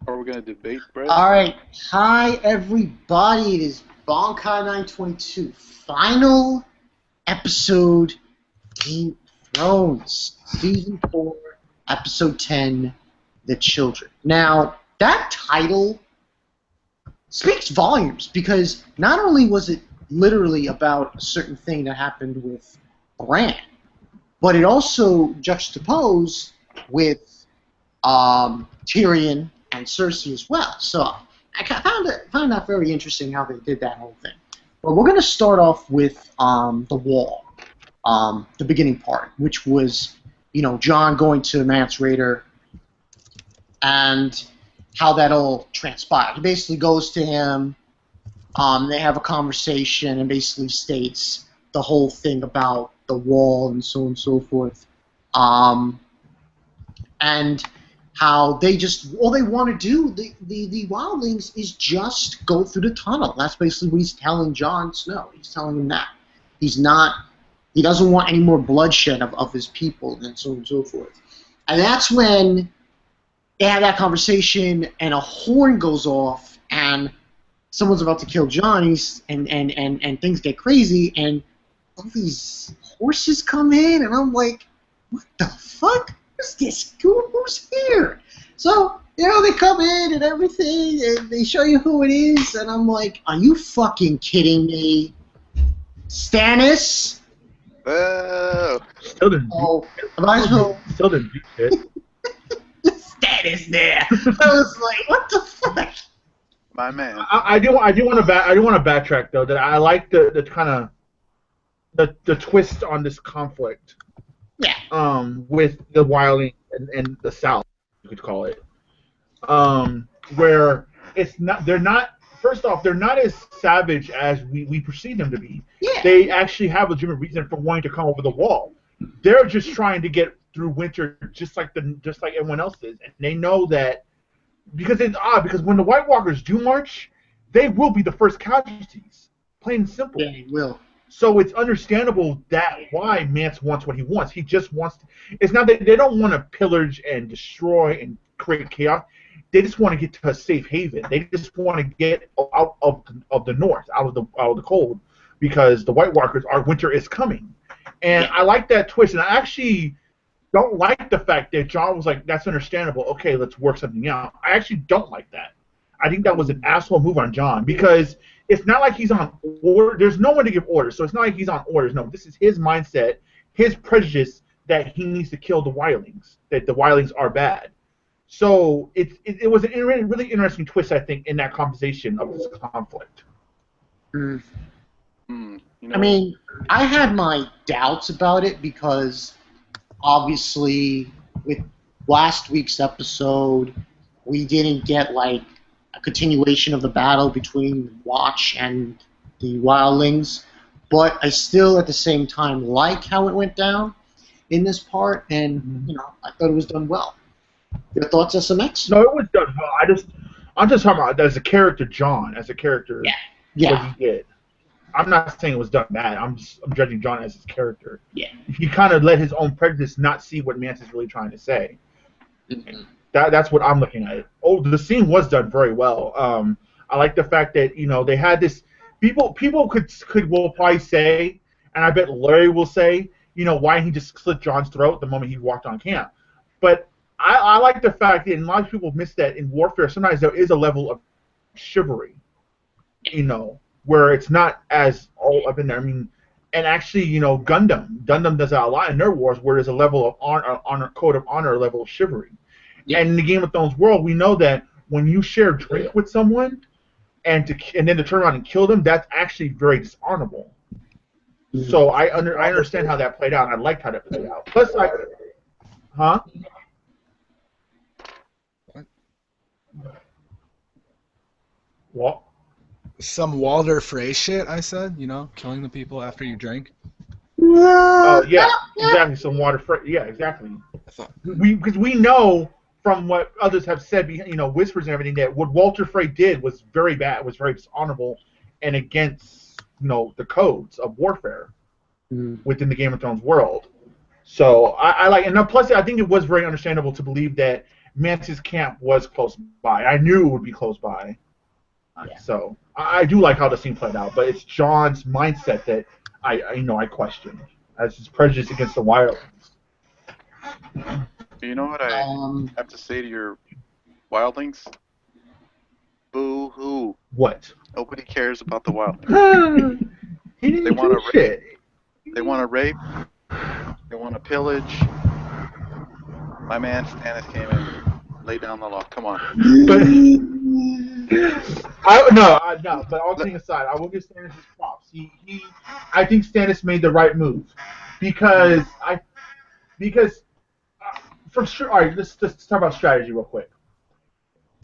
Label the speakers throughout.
Speaker 1: Are we gonna debate, Brett?
Speaker 2: All right. Hi, everybody. It is Bonkai 922. Final episode, Game of Thrones, Season 4, Episode 10, The Children. Now, that title speaks volumes because not only was it literally about a certain thing that happened with Bran, but it also juxtaposed with Tyrion and Cersei as well. So I found that very interesting how they did that whole thing. But we're going to start off with the wall, the beginning part, which was, Jon going to Mance Rayder and how that all transpired. He basically goes to him, they have a conversation and basically states the whole thing about the wall and so on and so forth. And how they just, all they want to do, the wildlings, is just go through the tunnel. That's basically what he's telling Jon Snow. He's telling him that. He doesn't want any more bloodshed of his people and so on and so forth. And that's when they have that conversation and a horn goes off and someone's about to kill Jon and things get crazy and all these horses come in and I'm like, what the fuck? Who's this? Who's here? So, they come in and everything, and they show you who it is, and I'm like, are you fucking kidding me? Stannis?
Speaker 1: Oh.
Speaker 3: Still didn't. Still didn't do shit.
Speaker 2: Stannis there. I was like, what the fuck?
Speaker 1: My man.
Speaker 3: I do want to backtrack though. That I like the kind of the twist on this conflict.
Speaker 2: Yeah.
Speaker 3: With the wildling and the South, you could call it, where they're not as savage as we perceive them to be.
Speaker 2: Yeah.
Speaker 3: They actually have a legitimate reason for wanting to come over the wall. They're just trying to get through winter, just like everyone else is, and they know that because it's odd because when the White Walkers do march, they will be the first casualties, plain and simple.
Speaker 2: Yeah, they will.
Speaker 3: So it's understandable that why Mance wants what he wants. He just wants to, it's not that they don't want to pillage and destroy and create chaos. They just want to get to a safe haven. They just want to get out of the north, out of the cold, because the White Walkers, our winter is coming. And I like that twist. And I actually don't like the fact that Jon was like, that's understandable. Okay, let's work something out. I actually don't like that. I think that was an asshole move on Jon because it's not like he's on order. There's no one to give orders, so it's not like he's on orders. No, this is his mindset, his prejudice that he needs to kill the wildlings, that the wildlings are bad. So it was a really interesting twist, I think, in that conversation of this conflict.
Speaker 2: I mean, I had my doubts about it because obviously with last week's episode, we didn't get like a continuation of the battle between Watch and the wildlings, but I still at the same time like how it went down in this part, and I thought it was done well. Your thoughts, SMX?
Speaker 3: No, it was done well. I'm just talking about as a character, Jon, as a character.
Speaker 2: Yeah.
Speaker 3: What he did. I'm not saying it was done bad. I'm judging Jon as his character.
Speaker 2: Yeah.
Speaker 3: He kind of let his own prejudice not see what Mance is really trying to say.
Speaker 2: Mm-hmm.
Speaker 3: That's what I'm looking at. Oh, the scene was done very well. I like the fact that they had this. People will probably say, and I bet Larry will say, why he just slit Jon's throat the moment he walked on camp. But I like the fact that, and a lot of people miss that in warfare. Sometimes there is a level of chivalry, where it's not as all up in there. I mean, and actually, Gundam does that a lot in their wars, where there's a level of honor, code of honor, level of chivalry. Yeah. And in the Game of Thrones world, we know that when you share drink with someone, and then to turn around and kill them, that's actually very dishonorable. Mm-hmm. So I understand how that played out, and I liked how that played out. Plus, What?
Speaker 4: Some Walder Frey shit, I said, killing the people after you drink.
Speaker 3: Oh, yeah, exactly. Some Walder Frey. Yeah, exactly. Because we know from what others have said, whispers and everything, that what Walter Frey did was very bad, was very dishonorable, and against, the codes of warfare within the Game of Thrones world. So I like, and plus I think it was very understandable to believe that Mance's camp was close by. I knew it would be close by.
Speaker 2: Yeah.
Speaker 3: So I do like how the scene played out, but it's John's mindset that I question as his prejudice against the wildlings.
Speaker 1: You know what I have to say to your wildlings? Boo hoo.
Speaker 3: What?
Speaker 1: Nobody cares about the wildlings.
Speaker 3: He didn't
Speaker 1: They want
Speaker 3: do
Speaker 1: to
Speaker 3: shit.
Speaker 1: They want to rape. They want to pillage. My man Stannis came in, laid down the law. Come on.
Speaker 3: But no. But all kidding aside, I will give Stannis his props. I think Stannis made the right move because for sure. All right, let's talk about strategy real quick.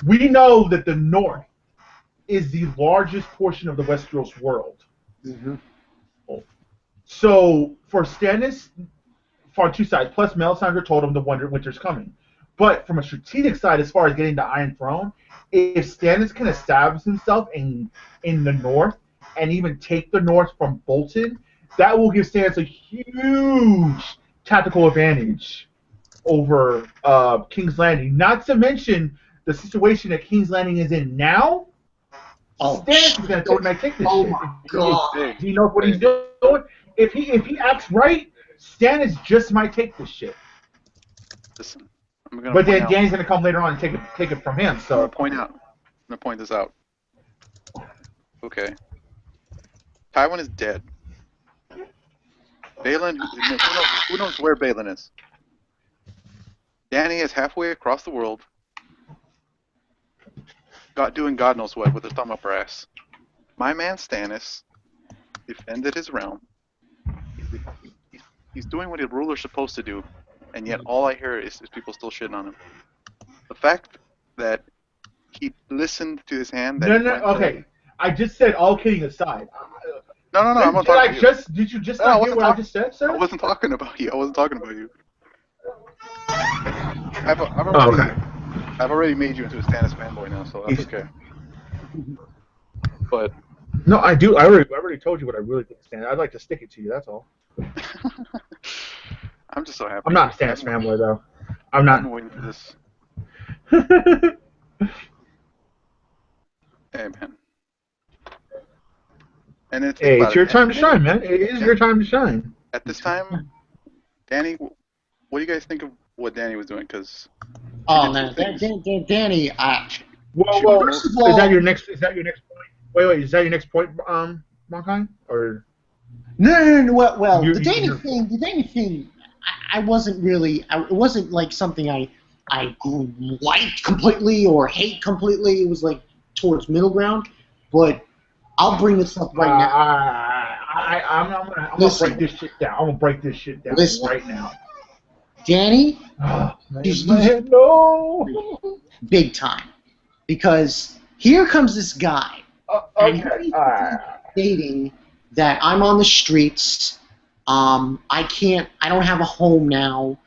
Speaker 3: We know that the North is the largest portion of the Westeros world.
Speaker 2: Mm-hmm.
Speaker 3: So for Stannis, on two sides, plus Melisandre told him the winter's coming. But from a strategic side, as far as getting the Iron Throne, if Stannis can establish himself in the North and even take the North from Bolton, that will give Stannis a huge tactical advantage over King's Landing. Not to mention the situation that King's Landing is in now. Stannis is going to take this shit.
Speaker 2: My God.
Speaker 3: If he knows what he's doing. If he acts right, Stannis just might take this shit.
Speaker 1: Listen,
Speaker 3: But then Dany's going to come later on and take it from him. So
Speaker 1: I'm going to point this out. Okay. Tywin is dead. Balin, who knows where Balin is? Dany is halfway across the world, doing God knows what with his thumb up her ass. My man Stannis defended his realm. He's doing what a ruler's supposed to do, and yet all I hear is people still shitting on him. The fact that he listened to his hand.
Speaker 3: Okay. I just said, all kidding aside.
Speaker 1: No. I'm not talking about you.
Speaker 3: Did you just not hear what I just said, sir?
Speaker 1: I wasn't talking about you. I've already made you into a Stannis fanboy now, so that's okay. But
Speaker 3: no, I do. I already told you what I really think of Stannis. I'd like to stick it to you. That's all.
Speaker 1: I'm just so happy.
Speaker 3: I'm not a Stannis fanboy though. I'm not.
Speaker 1: I'm waiting for this. Hey man. And it's
Speaker 3: your time to shine, man. It is your time to shine.
Speaker 1: At this time, Dany, what do you guys think of what Dany was doing? Because
Speaker 2: man, Dany.
Speaker 3: Well,
Speaker 2: first of all,
Speaker 3: is that your next point? Wait, is that your next point, Monkai? Or
Speaker 2: no. Well, the Dany thing. I wasn't really. It wasn't like something I liked completely or hate completely. It was like towards middle ground. But I'll bring this up right now.
Speaker 3: I'm gonna break this shit down. I'm gonna break this shit down right now.
Speaker 2: Dany,
Speaker 3: no,
Speaker 2: big time, because here comes this guy, and he's stating that I'm on the streets. I don't have a home now.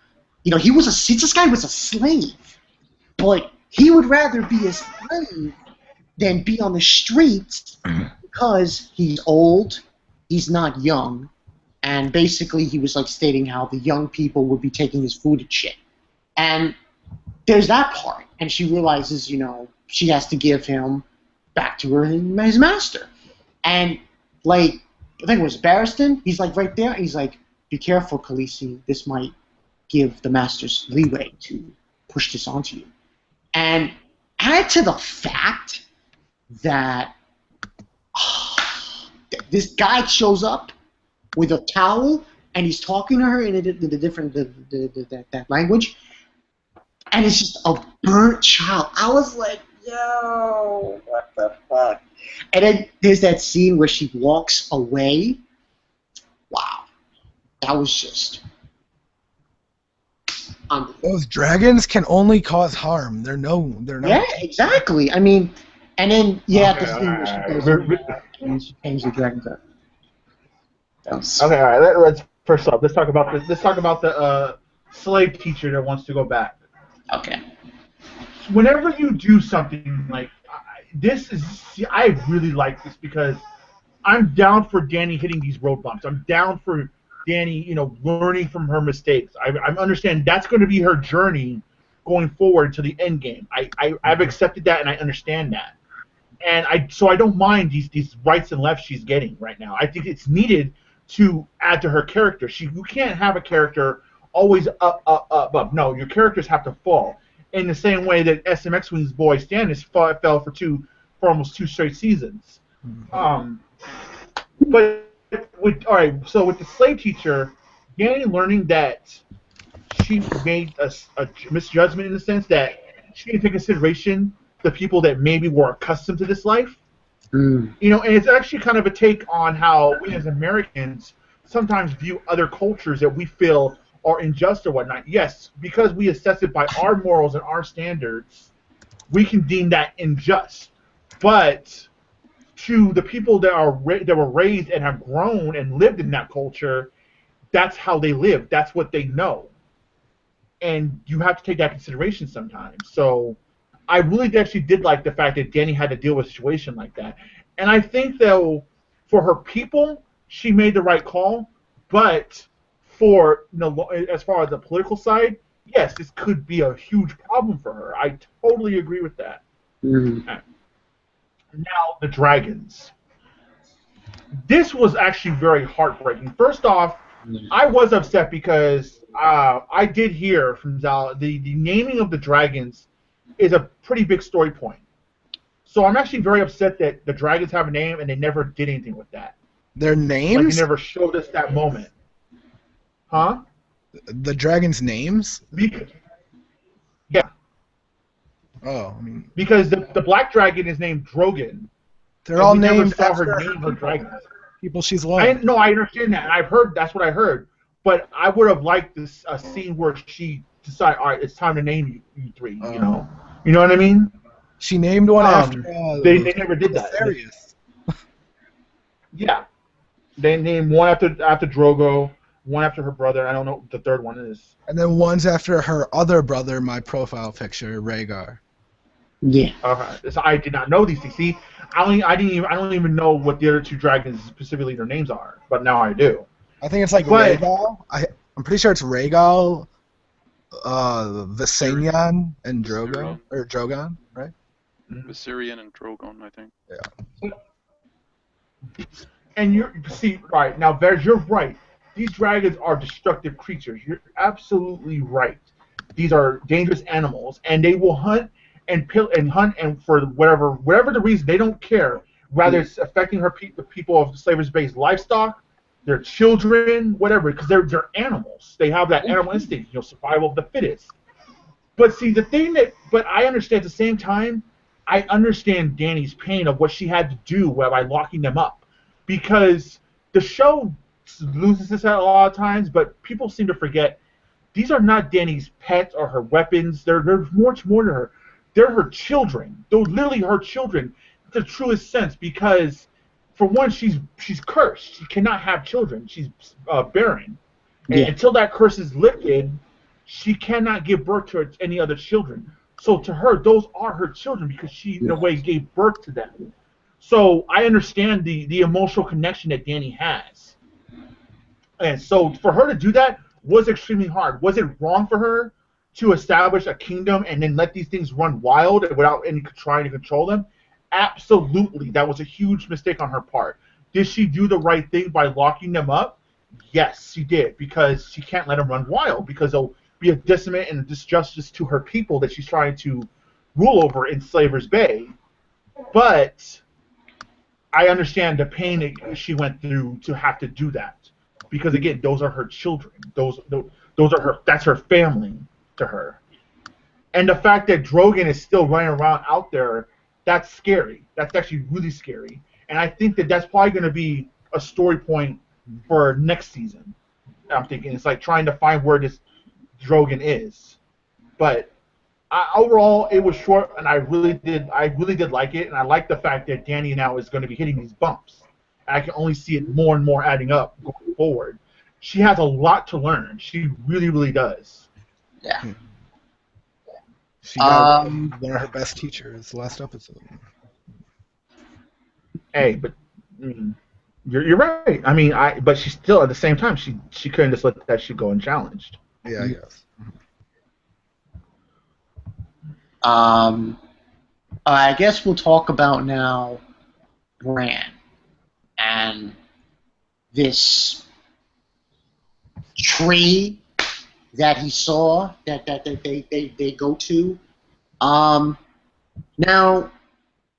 Speaker 2: You know, this guy was a slave, but he would rather be a slave than be on the streets because he's old, he's not young, and basically he was like stating how the young people would be taking his food and shit. And there's that part, and she realizes, you know, she has to give him back to his master. And like, I think it was Barristan, he's like right there, and he's like, be careful, Khaleesi, this might give the masters leeway to push this onto you. And add to the fact that this guy shows up with a towel and he's talking to her in the different that language, and it's just a burnt child. I was like, yo, what the fuck? And then there's that scene where she walks away. Wow, that was just
Speaker 4: Those dragons can only cause harm. They're not.
Speaker 2: Yeah, exactly. I mean, and then the scene where she hangs the dragons up.
Speaker 3: Okay, all right. Let's first off, let's talk about this. Let's talk about the slave teacher that wants to go back.
Speaker 2: Okay.
Speaker 3: Whenever you do something like this, I really like this because I'm down for Dany hitting these road bumps. I'm down for Dany, learning from her mistakes. I understand that's going to be her journey going forward to the end game. I've accepted that and I understand that. And I don't mind these rights and lefts she's getting right now. I think it's needed to add to her character. You can't have a character always up, up, up, up. No, your characters have to fall. In the same way that SMX Wing's boy Stannis fell for almost 2 straight seasons. But so with the slave teacher, Danny learning that she made a misjudgment in the sense that she didn't take consideration the people that maybe were accustomed to this life. And it's actually kind of a take on how we as Americans sometimes view other cultures that we feel are unjust or whatnot. Yes, because we assess it by our morals and our standards, we can deem that unjust. But to the people that were raised and have grown and lived in that culture, that's how they live. That's what they know. And you have to take that consideration sometimes. So I really actually did like the fact that Dany had to deal with a situation like that. And I think, though, for her people, she made the right call. But as far as the political side, yes, this could be a huge problem for her. I totally agree with that. Okay. Now, the dragons. This was actually very heartbreaking. First off, I was upset because I did hear from Zal the naming of the dragons is a pretty big story point. So I'm actually very upset that the dragons have a name and they never did anything with that.
Speaker 4: Their names?
Speaker 3: Like, they never showed us that moment. Huh?
Speaker 4: The dragons' names?
Speaker 3: Yeah.
Speaker 4: Oh, I mean...
Speaker 3: Because the black dragon is named Drogon.
Speaker 4: They're all named
Speaker 3: never saw
Speaker 4: after
Speaker 3: her name her dragons.
Speaker 4: People she's loved.
Speaker 3: I understand that, and that's what I heard. But I would have liked a scene where she decided, all right, it's time to name you 3. You know what I mean?
Speaker 4: She named one after.
Speaker 3: They never did that. Yeah, they named one after Drogo, one after her brother. I don't know what the third one is.
Speaker 4: And then one's after her other brother. My profile picture, Rhaegar.
Speaker 2: Yeah.
Speaker 3: Okay, so I did not know these things. See, I don't even know what the other 2 dragons specifically their names are, but now I do.
Speaker 4: I think it's like Rhaegal. I'm pretty sure it's Rhaegal, Viserion, and Drogon, right?
Speaker 1: Viserion and Drogon, I think.
Speaker 4: Yeah.
Speaker 3: And you're right now, Vez, you're right. These dragons are destructive creatures. You're absolutely right. These are dangerous animals, and they will hunt and for whatever the reason, they don't care. Rather, it's affecting the people of Slavers Bay's livestock, their children, whatever, because they're animals. They have that animal instinct, survival of the fittest. But see, but I understand at the same time, I understand Dany's pain of what she had to do by locking them up, because the show loses this a lot of times, but people seem to forget these are not Dany's pets or her weapons. They're much more to her. They're her children. They're literally her children, in the truest sense, because for one, she's cursed. She cannot have children. She's barren. And until that curse is lifted, she cannot give birth to any other children. So to her, those are her children because she, in a way, gave birth to them. So I understand the emotional connection that Dany has. And so for her to do that was extremely hard. Was it wrong for her to establish a kingdom and then let these things run wild without any trying to control them? Absolutely. That was a huge mistake on her part. Did she do the right thing by locking them up? Yes, she did, because she can't let them run wild, because they'll be a decimate and a disjustice to her people that she's trying to rule over in Slavers Bay. But I understand the pain that she went through to have to do that, because again, those are her children. Those are her. That's her family to her. And the fact that Drogon is still running around out there, that's scary. That's actually really scary. And I think that that's probably going to be a story point for next season. I'm thinking it's like trying to find where this Drogon is. But overall, it was short, and I really did like it, and I like the fact that Dany now is going to be hitting these bumps. And I can only see it more and more adding up going forward. She has a lot to learn. She really, really does.
Speaker 2: Yeah.
Speaker 4: She got one of her best teachers last episode.
Speaker 3: Hey, but you're right. I mean, but she still, at the same time, she couldn't just let that shit go unchallenged.
Speaker 4: Yeah, I guess.
Speaker 2: I guess we'll talk about now Bran and this tree that he saw that they go to. Now,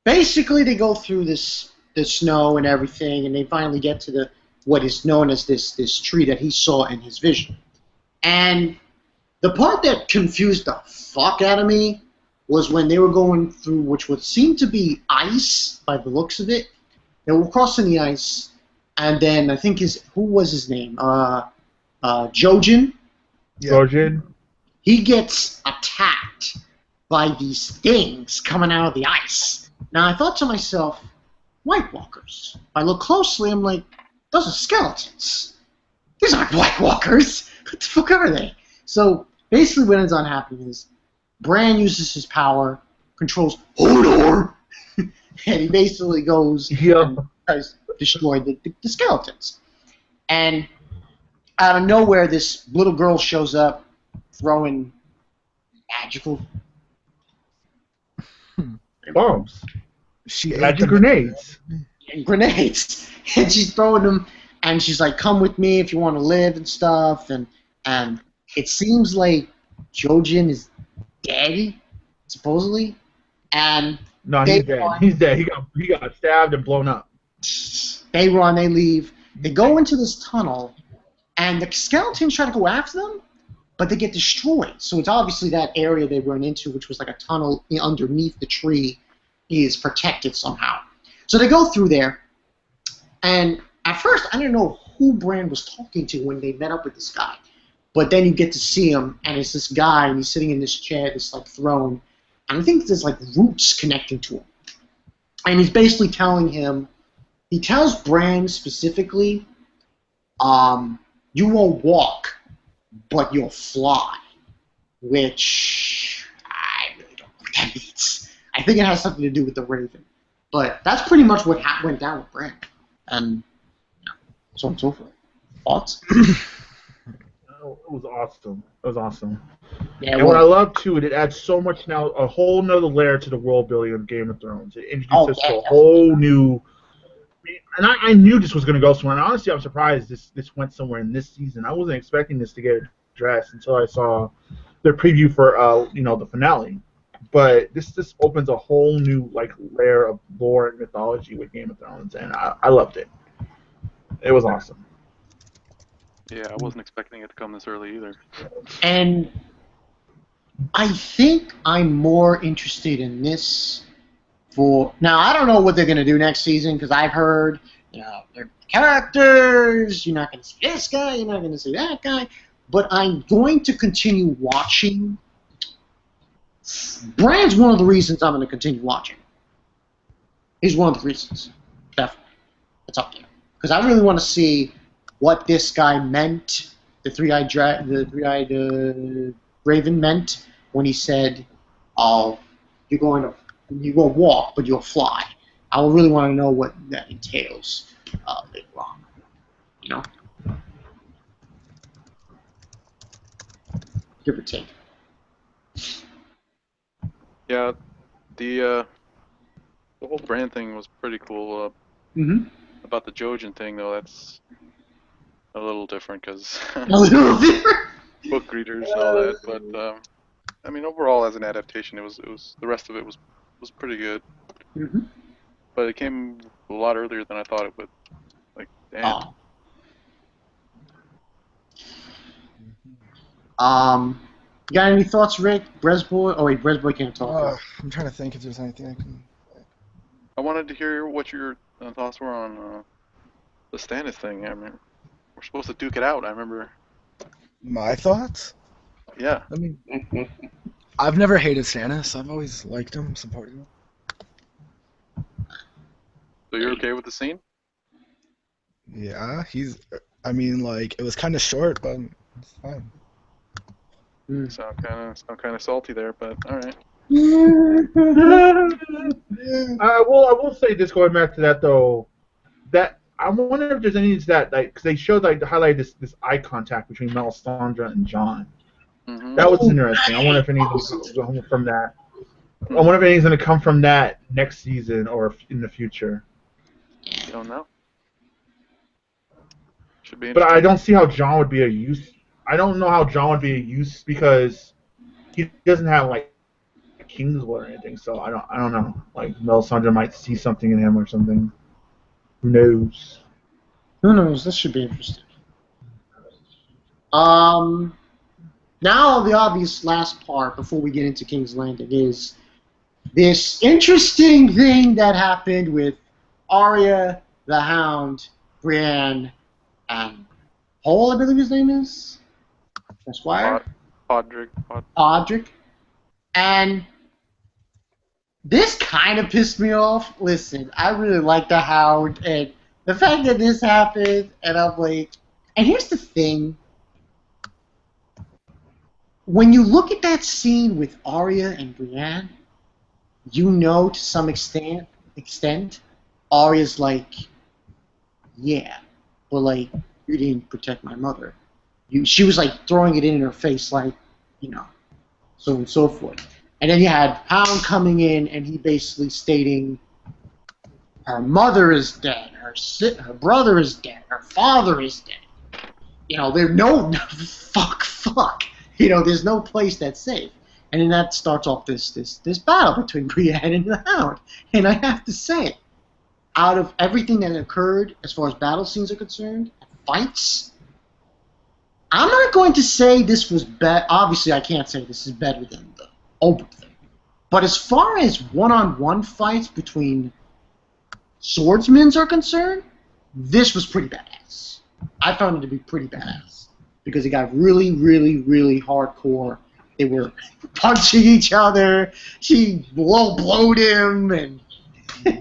Speaker 2: basically, they go through the snow and everything, and they finally get to the what is known as this tree that he saw in his vision. And the part that confused the fuck out of me was when they were going through, which would seem to be ice by the looks of it. They were crossing the ice, and then I think who was his name? Jojen.
Speaker 4: Yeah.
Speaker 3: Trojan.
Speaker 2: He gets attacked by these things coming out of the ice. Now I thought to myself, White Walkers. I look closely, I'm like, those are skeletons. These aren't White Walkers. What the fuck are they? So basically what ends on happening is Bran uses his power, controls Hodor, and he basically goes and tries to destroy the skeletons. And out of nowhere, this little girl shows up throwing magical
Speaker 3: Bombs.
Speaker 4: She ate
Speaker 3: Magic
Speaker 4: the
Speaker 3: grenades.
Speaker 2: grenades, and she's throwing them, and she's like, "Come with me if you want to live and stuff." And it seems like Jojen is dead, supposedly, and
Speaker 3: No,
Speaker 2: they
Speaker 3: he's dead.
Speaker 2: run.
Speaker 3: He's dead. He got stabbed and blown up.
Speaker 2: They run, they leave, they go into this tunnel, and the skeletons try to go after them, but they get destroyed. So it's obviously that area they run into, which was like a tunnel underneath the tree, is protected somehow. So they go through there, and at first I didn't know who Bran was talking to when they met up with this guy. But then you get to see him, and it's this guy, and he's sitting in this chair, this like throne, and I think there's like roots connecting to him. And he's basically telling him, he tells Bran specifically, you won't walk, but you'll fly. Which I really don't know what that means. I think it has something to do with the Raven. But that's pretty much what went down with Bran. And so on and so forth. Thoughts?
Speaker 3: Oh, it was awesome. It was awesome.
Speaker 2: Yeah,
Speaker 3: And what I love too, it adds so much now, a whole nother layer to the world building of Game of Thrones. It introduces us to a whole new. And I knew this was going to go somewhere. And honestly, I'm surprised this went somewhere in this season. I wasn't expecting this to get addressed until I saw their preview for the finale. But this opens a whole new like layer of lore and mythology with Game of Thrones, and I loved it. It was awesome.
Speaker 1: Yeah, I wasn't expecting it to come this early either.
Speaker 2: And I think I'm more interested in this for now. I don't know what they're gonna do next season because I've heard, their characters. You're not gonna see this guy. You're not gonna see that guy. But I'm going to continue watching. Bran's one of the reasons I'm going to continue watching. He's one of the reasons. Definitely. It's up there. Because I really want to see what this guy meant, the three-eyed Raven meant when he said, "Oh, you won't walk, but you'll fly." I really want to know what that entails later on. Give or take.
Speaker 1: Yeah, the whole brand thing was pretty cool.
Speaker 2: Mm-hmm.
Speaker 1: About the Jojen thing, though, that's a little different because
Speaker 2: A little different.
Speaker 1: book readers and all that. But I mean, overall, as an adaptation, it was the rest of it was pretty good.
Speaker 2: Mm-hmm.
Speaker 1: But it came a lot earlier than I thought it would. Like, damn.
Speaker 2: You got any thoughts, Rick? Bresboy? Oh wait, Bresboy can't talk.
Speaker 4: I'm trying to think if there's anything I can.
Speaker 1: I wanted to hear what your thoughts were on the Stannis thing. I mean, we're supposed to duke it out. I remember.
Speaker 4: My thoughts?
Speaker 1: Yeah.
Speaker 4: I mean, I've never hated Stannis. I've always liked him, supported him.
Speaker 1: So you're okay with the scene?
Speaker 4: Yeah, I mean, like, it was kind of short, but it's fine.
Speaker 1: Sound kind of salty there, but all right.
Speaker 3: I will say this, going back to that though, that I wonder if there's any of that, like, because they showed highlighted this eye contact between Melisandre and Jon.
Speaker 1: Mm-hmm.
Speaker 3: That was interesting. I wonder if any of those go home from that. I wonder if anything's going to come from that next season or in the future.
Speaker 1: You don't know. Should be
Speaker 3: But I
Speaker 1: interesting.
Speaker 3: don't see how John would be a use. I don't know how John would be a use because he doesn't have like Kingswood or anything. So I don't know. Like Melisandre might see something in him or something. Who knows?
Speaker 2: Who knows? This should be interesting. Now the obvious last part before we get into King's Landing is this interesting thing that happened with Arya, the Hound, Brienne, and Paul, I believe his name is? Esquire? Podrick. And this kind of pissed me off. Listen, I really like the Hound, and the fact that this happened, and I'm like, and here's the thing. When you look at that scene with Arya and Brienne, you know to some extent, Arya's like, yeah, but like, you didn't protect my mother. She was like throwing it in her face, like, so on and so forth. And then you had Hound coming in, and he basically stating, her mother is dead, her brother is dead, her father is dead. There's no fuck. There's no place that's safe. And then that starts off this battle between Brienne and the Hound. And I have to say, out of everything that occurred as far as battle scenes are concerned, fights, I'm not going to say this was better. Obviously, I can't say this is better than the Oprah thing. But as far as one-on-one fights between swordsmen are concerned, this was pretty badass. I found it to be pretty badass because it got really, really, really hardcore. They were punching each other. She blowed him, and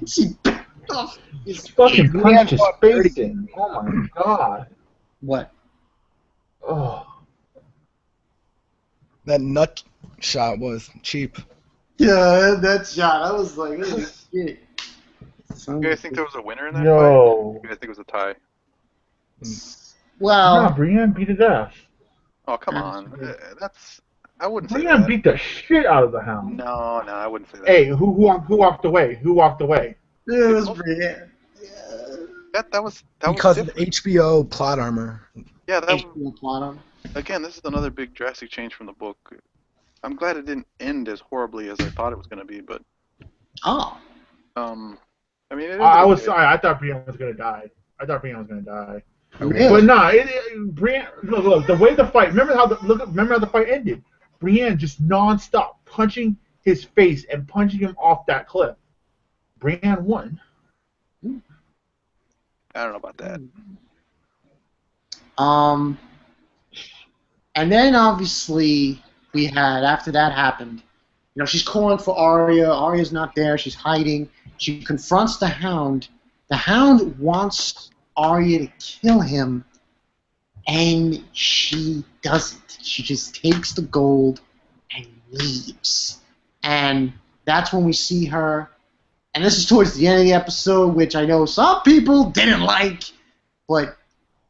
Speaker 2: she
Speaker 3: fucking punched his face in. Oh my god.
Speaker 2: What?
Speaker 3: Oh.
Speaker 4: That nut shot was cheap.
Speaker 2: Yeah, that shot. I was like, oh, shit.
Speaker 1: You guys think there was a winner in that
Speaker 3: No.
Speaker 1: fight? You guys think it was a tie?
Speaker 2: Well,
Speaker 3: Nah, Brienne beat his ass.
Speaker 1: Oh, come on. I wouldn't say
Speaker 3: Brienne
Speaker 1: that.
Speaker 3: beat the shit out of the Hound.
Speaker 1: No, I wouldn't say that.
Speaker 3: Hey, who walked away? Who walked away?
Speaker 2: it was Brienne.
Speaker 1: That was
Speaker 4: Because of
Speaker 1: different.
Speaker 4: HBO plot armor.
Speaker 1: Yeah, that was,
Speaker 2: HBO plot on.
Speaker 1: again, this is another big drastic change from the book. I'm glad it didn't end as horribly as I thought it was going to be, but
Speaker 2: Oh.
Speaker 1: I mean, it
Speaker 3: I was
Speaker 1: okay.
Speaker 3: sorry. I thought Brienne was gonna die.
Speaker 2: Really?
Speaker 3: But nah, Brienne. Look, the way the fight. Remember how the fight ended. Brienne just nonstop punching his face and punching him off that cliff. Brienne won.
Speaker 1: I don't know about that.
Speaker 2: And then obviously we had, after that happened, she's calling for Arya. Arya's not there. She's hiding. She confronts the Hound. The Hound wants Arya to kill him, and she doesn't. She just takes the gold and leaves. And that's when we see her. And this is towards the end of the episode, which I know some people didn't like, but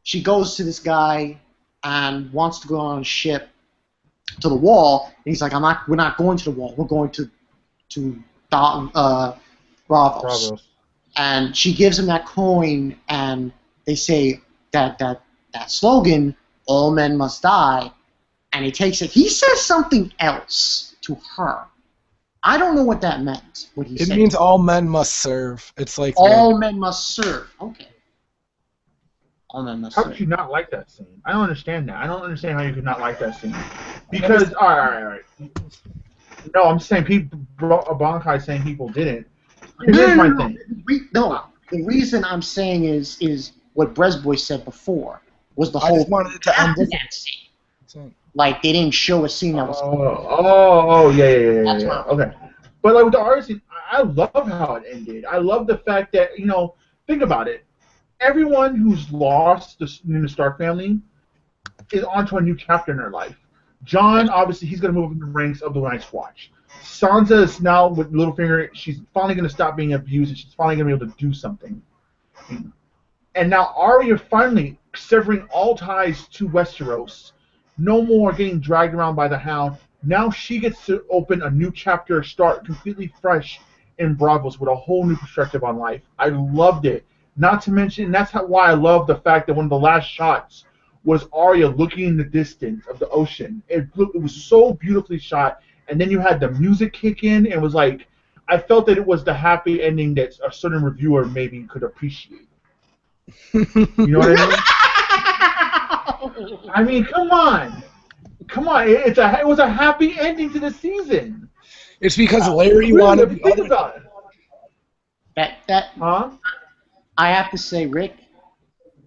Speaker 2: she goes to this guy and wants to go on a ship to the wall, and he's like, we're not going to the wall, we're going to Bravos. And she gives him that coin, and they say that slogan, all men must die, and he takes it. He says something else to her. I don't know what that meant. What he
Speaker 4: It
Speaker 2: said.
Speaker 4: means all men must serve. It's like
Speaker 2: All men must serve. Okay. All men must
Speaker 3: How
Speaker 2: serve.
Speaker 3: could you not like that scene? I don't understand that. I don't understand how you could not like that scene. Because, all right. No, I'm saying people. Abankai saying people didn't. Here's my thing.
Speaker 2: The reason I'm saying is what Bresboy said before was the
Speaker 4: I
Speaker 2: whole
Speaker 4: just wanted it to end
Speaker 2: after
Speaker 4: with
Speaker 2: that scene.
Speaker 4: it.
Speaker 2: Like they didn't show a scene that was.
Speaker 3: Yeah.
Speaker 2: That's right.
Speaker 3: Okay. But like with the art scene, I love how it ended. I love the fact that, think about it. Everyone who's lost in the Stark family is onto a new chapter in their life. Jon, obviously, he's going to move in the ranks of the Night's Watch. Sansa is now with Littlefinger. She's finally going to stop being abused, and she's finally going to be able to do something. And now Arya finally severing all ties to Westeros. No more getting dragged around by the Hound. Now she gets to open a new chapter, start completely fresh in Bravos with a whole new perspective on life. I loved it. Not to mention, that's why I love the fact that one of the last shots was Arya looking in the distance of the ocean. It was so beautifully shot, and then you had the music kick in, and it was like, I felt that it was the happy ending that a certain reviewer maybe could appreciate. You know what I mean? I mean, come on. Come on, it was a happy ending to the season.
Speaker 4: It's because Larry
Speaker 3: Really,
Speaker 4: wanted the
Speaker 3: think
Speaker 4: other.
Speaker 3: about it. Huh?
Speaker 2: I have to say, Rick,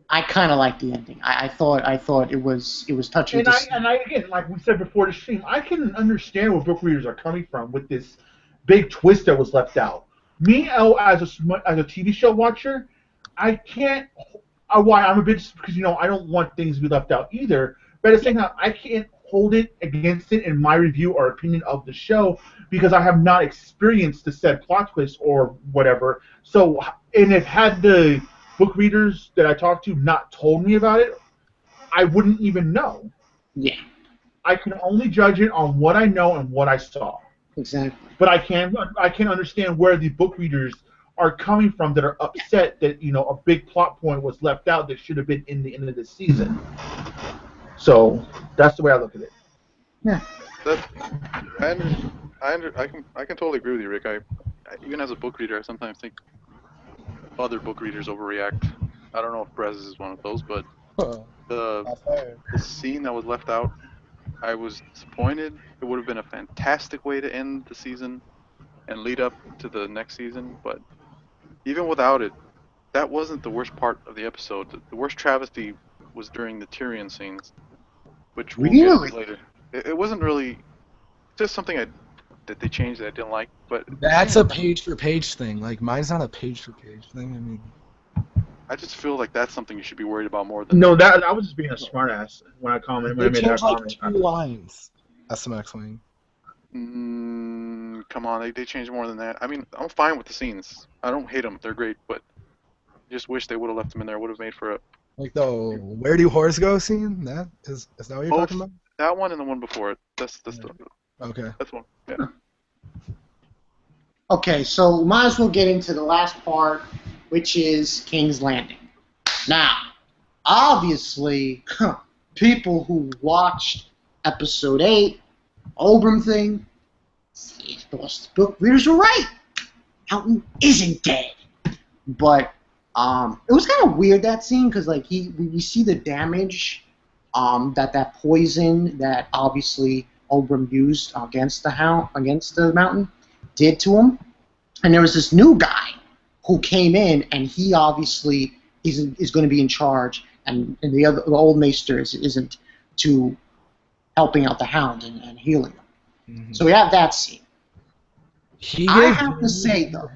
Speaker 2: I kind of like the ending. I thought it was touching.
Speaker 3: And I again, like we said before the stream, I can understand where book readers are coming from with this big twist that was left out. Me, as a TV show watcher, I can't. Why I'm a bit because I don't want things to be left out either. But at the same time, I can't hold it against it in my review or opinion of the show because I have not experienced the said plot twist or whatever. So, and if had the book readers that I talked to not told me about it, I wouldn't even know.
Speaker 2: Yeah.
Speaker 3: I can only judge it on what I know and what I saw.
Speaker 2: Exactly.
Speaker 3: But I can understand where the book readers are coming from that are upset that a big plot point was left out that should have been in the end of the season. So that's the way I look at it.
Speaker 2: Yeah.
Speaker 1: I can totally agree with you, Rick. I even as a book reader, I sometimes think other book readers overreact. I don't know if Brez is one of those, but the scene that was left out, I was disappointed. It would have been a fantastic way to end the season and lead up to the next season, but even without it, that wasn't the worst part of the episode. The worst travesty was during the Tyrion scenes, which we'll get to later. It wasn't really just something that they changed that I didn't like, but
Speaker 4: That's a page-for-page thing. Like, mine's not a page-for-page thing. I mean,
Speaker 1: I just feel like that's something you should be worried about more than.
Speaker 3: No, that I was just being a smartass when I commented.
Speaker 4: They changed like 2 lines. SMX wing.
Speaker 1: Come on, they changed more than that. I mean, I'm fine with the scenes. I don't hate them; they're great, but I just wish they would have left them in there. Would have made for a.
Speaker 4: Like the "Where do whores go" scene. That is that what you're talking about?
Speaker 1: That one and the one before it. That's the.
Speaker 4: Okay.
Speaker 1: That's one. Yeah.
Speaker 2: Okay, so we might as well get into the last part, which is King's Landing. Now, obviously, people who watched episode 8, Oberyn thing, the book readers were right. Mountain isn't dead. But it was kind of weird, that scene, because like we see the damage that poison that obviously Oberyn used against the mountain did to him, and there was this new guy who came in, and he obviously is going to be in charge, and the old maester isn't to helping out the Hound and healing him. Mm-hmm. So we have that scene. I have to say though,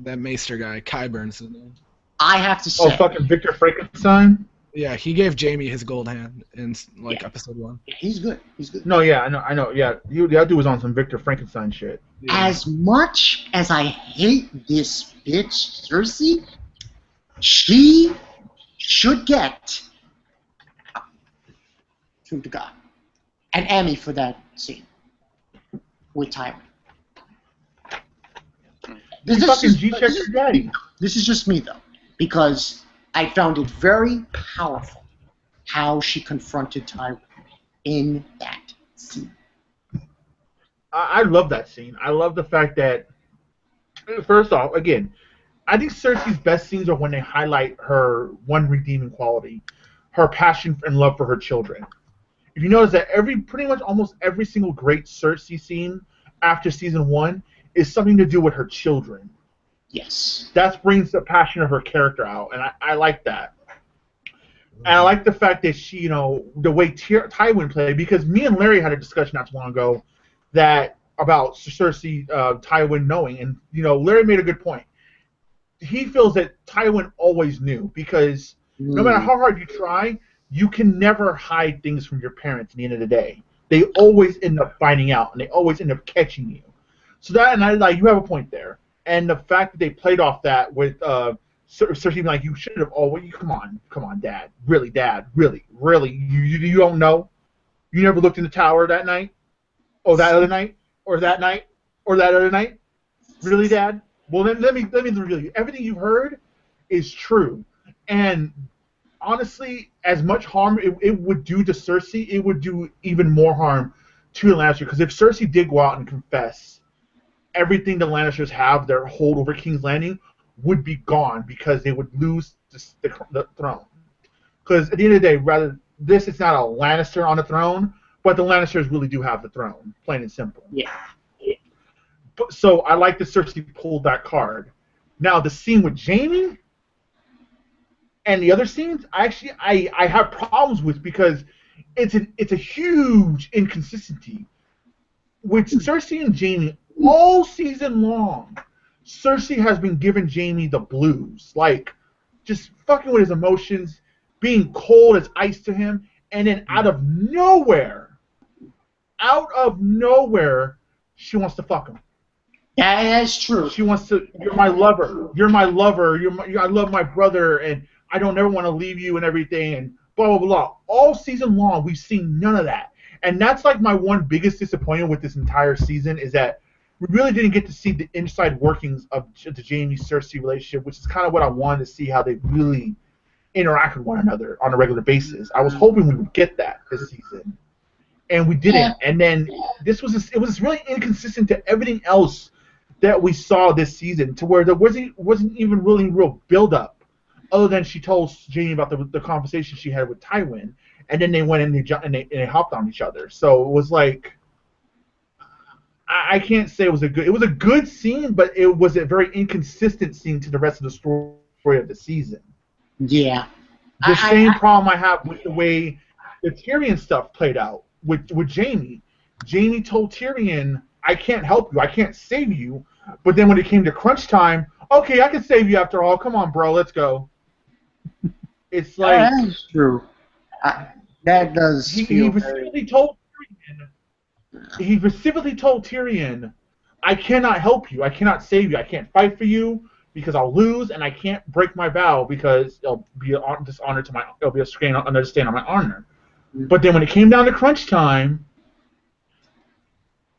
Speaker 4: that maester guy, Qyburn's his name.
Speaker 2: I have to say.
Speaker 3: Oh, fucking Victor Frankenstein.
Speaker 4: Yeah, he gave Jaime his gold hand in episode 1.
Speaker 2: Yeah, he's good. He's good.
Speaker 3: No, yeah, I know. Yeah, that dude was on some Victor Frankenstein shit.
Speaker 2: Yeah. As much as I hate this bitch, Cersei, she should get, true to God, an Emmy for that scene with Tywin. This is just me, though, because I found it very powerful how she confronted Tywin in that scene.
Speaker 3: I love that scene. I love the fact that, first off, again, I think Cersei's best scenes are when they highlight her one redeeming quality, her passion and love for her children. If you notice that pretty much almost every single great Cersei scene after season 1 is something to do with her children.
Speaker 2: Yes.
Speaker 3: That brings the passion of her character out, and I like that. And I like the fact that she, the way Tywin played, because me and Larry had a discussion not too long ago about Cersei, Tywin knowing, and Larry made a good point. He feels that Tywin always knew, because no matter how hard you try, you can never hide things from your parents at the end of the day. They always end up finding out, and they always end up catching you. So that, and you have a point there. And the fact that they played off that with Cersei being like, you should have always, come on, Dad, Dad, really, you don't know? You never looked in the tower that night? Oh, that other night, or that night, or that other night. Really, Dad? Well, then let me reveal you. Everything you've heard is true, and honestly, as much harm it would do to Cersei, it would do even more harm to the Lannisters. Because if Cersei did go out and confess, everything the Lannisters have, their hold over King's Landing, would be gone because they would lose the throne. Because at the end of the day, it's not a Lannister on the throne, but the Lannisters really do have the throne, plain and simple.
Speaker 2: Yeah.
Speaker 3: So I like that Cersei pulled that card. Now the scene with Jaime and the other scenes, I have problems with because it's a huge inconsistency. With Cersei and Jaime all season long, Cersei has been giving Jaime the blues, like just fucking with his emotions, being cold as ice to him, and then out of nowhere, she wants to fuck him.
Speaker 2: Yeah, that's true.
Speaker 3: She wants to. You're my lover. You're my lover. I love my brother, and I don't ever want to leave you and everything, and blah blah blah. All season long, we've seen none of that, and that's like my one biggest disappointment with this entire season is that we really didn't get to see the inside workings of the Jaime-Cersei relationship, which is kind of what I wanted to see, how they really interact with one another on a regular basis. I was hoping we would get that this season, and we didn't.
Speaker 2: Yeah.
Speaker 3: And then it was really inconsistent to everything else that we saw this season, to where there wasn't even really real build-up, other than she told Jaime about the conversation she had with Tywin, and then they went and they hopped on each other. So it was like, I can't say it was a good scene, but it was a very inconsistent scene to the rest of the story of the season.
Speaker 2: Yeah.
Speaker 3: The same problem I have with the way the Tyrion stuff played out with Jaime. Jaime told Tyrion, I can't help you, I can't save you, but then when it came to crunch time, okay, I can save you after all, come on, bro, let's go. It's like...
Speaker 2: that's true. That does
Speaker 3: he
Speaker 2: feel
Speaker 3: specifically told Tyrion, I cannot help you, I cannot save you, I can't fight for you because I'll lose, and I can't break my vow because it'll be a dishonor to it'll be a stain on my honor. But then when it came down to crunch time,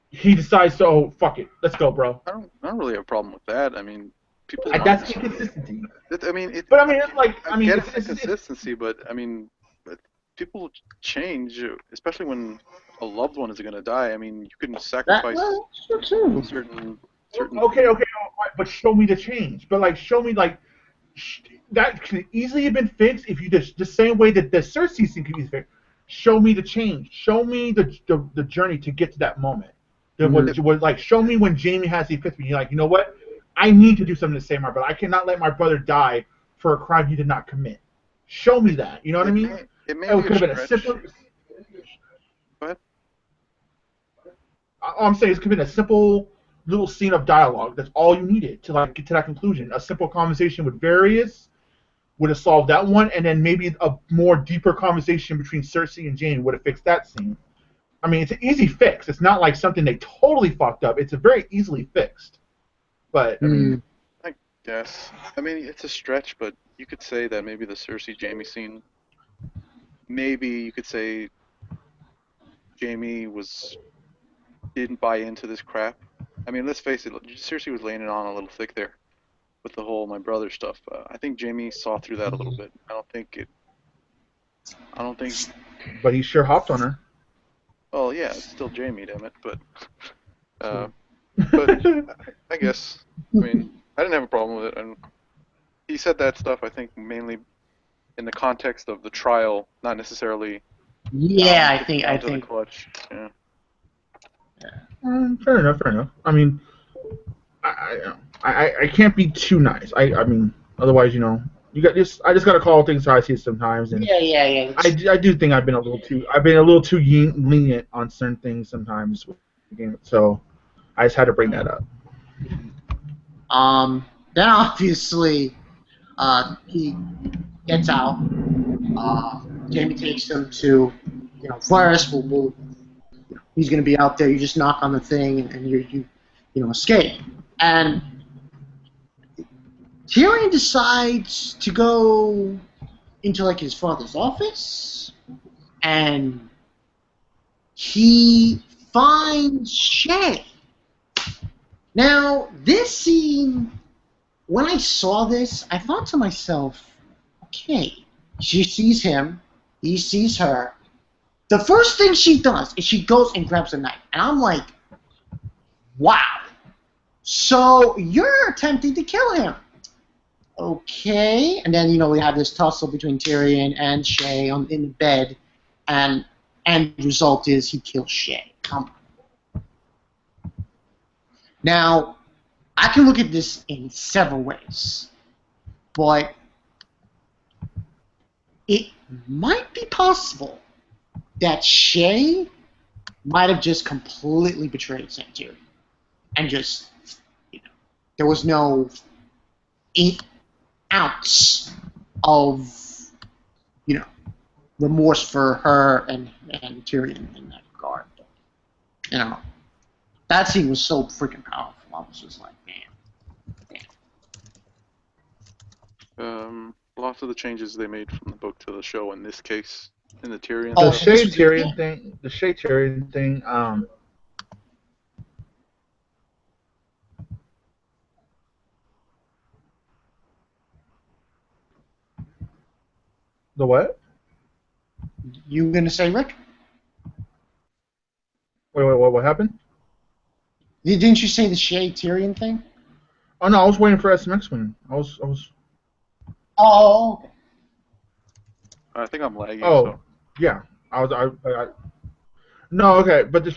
Speaker 3: he decides to, oh, fuck it, let's go, bro.
Speaker 1: I don't really have a problem with that. I mean, people.
Speaker 3: That's inconsistency.
Speaker 1: It's
Speaker 3: inconsistency,
Speaker 1: but I mean, people change, especially when a loved one is going to die. I mean, you can sacrifice certain.
Speaker 3: Okay, but show me the change. But like, show me like that could easily have been fixed if you just the same way that the Cersei scene could be fixed. Show me the change. Show me the journey to get to that moment. Like, show me when Jaime has the epiphany. You're like, you know what? I need to do something to save my brother. I cannot let my brother die for a crime he did not commit. Show me that. You know what I mean?
Speaker 1: It
Speaker 3: could have been a simple.
Speaker 1: Go ahead.
Speaker 3: All I'm saying is, it could have been a simple little scene of dialogue. That's all you needed to like get to that conclusion. A simple conversation with Varys would have solved that one, and then maybe a more deeper conversation between Cersei and Jaime would have fixed that scene. I mean, it's an easy fix. It's not like something they totally fucked up. It's a very easily fixed. But I mean,
Speaker 1: I guess. I mean, it's a stretch, but you could say that maybe the Cersei Jaime scene. Maybe you could say Jaime didn't buy into this crap. I mean, let's face it. Cersei was laying it on a little thick there with the whole my brother stuff. I think Jaime saw through that a little bit. I don't think.
Speaker 3: But he sure hopped on her.
Speaker 1: Well, yeah, it's still Jaime, damn it. But I guess. I mean, I didn't have a problem with it, and he said that stuff. I think mainly in the context of the trial, not necessarily.
Speaker 2: Yeah, I think.
Speaker 1: The clutch. Yeah.
Speaker 3: Fair enough. I mean, I can't be too nice. I mean, otherwise, you know, I just gotta call things how I see it sometimes. And
Speaker 2: yeah.
Speaker 3: I do think I've been a little too lenient on certain things sometimes with the game, so I just had to bring that up.
Speaker 2: Then obviously, he gets out. Jaime takes him to, Varys. He's going to be out there. You just knock on the thing, and you escape. And Tyrion decides to go into like his father's office, and he find Shay. Now, this scene, when I saw this, I thought to myself, okay, she sees him, he sees her. The first thing she does is she goes and grabs a knife. And I'm like, wow. So you're attempting to kill him. Okay. And then, we have this tussle between Tyrion and Shay in the bed. And the result is he kills Shay. Come on. Now, I can look at this in several ways. But it might be possible that Shay might have just completely betrayed Tyrion. And just, there was no 1 ounce of, remorse for her and Tyrion in that regard. But, that scene was so freaking powerful. I was just like, man.
Speaker 1: Lots of the changes they made from the book to the show in this case, in the Tyrion.
Speaker 3: The Shay Tyrion thing. The Shay Tyrion thing. The what?
Speaker 2: You gonna say, Rick?
Speaker 3: Wait, what happened?
Speaker 2: Didn't you say the Shay Tyrion thing?
Speaker 3: Oh no, I was waiting for SMX one. I was.
Speaker 2: Oh. Okay.
Speaker 1: I think I'm lagging.
Speaker 3: Oh,
Speaker 1: so.
Speaker 3: Yeah. No, okay, but the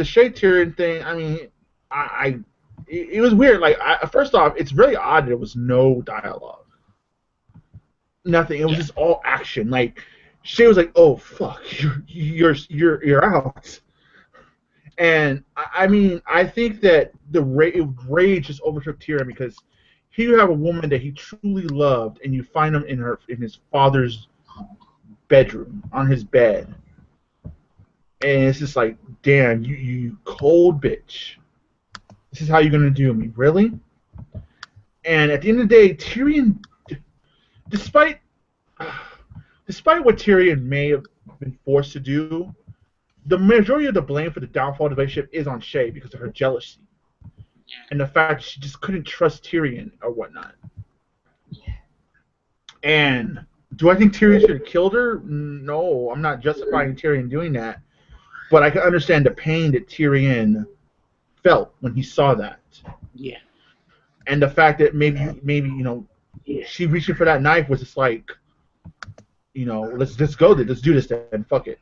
Speaker 3: Shay Tyrion thing. I mean, it was weird. Like, first off, it's really odd there was no dialogue. Nothing. It was just all action. Like, Shay was like, "Oh fuck, you're out." And I mean, I think that the rage just overtook Tyrion because here you have a woman that he truly loved, and you find him in his father's bedroom on his bed, and it's just like, damn, you cold bitch. This is how you're gonna do me, really? And at the end of the day, Tyrion, despite what Tyrion may have been forced to do, the majority of the blame for the downfall of the relationship is on Shay because of her jealousy. And the fact she just couldn't trust Tyrion or whatnot. And do I think Tyrion should have killed her? No, I'm not justifying Tyrion doing that. But I can understand the pain that Tyrion felt when he saw that.
Speaker 2: Yeah.
Speaker 3: And the fact that maybe she reaching for that knife was just like, let's go, let's do this then, fuck it.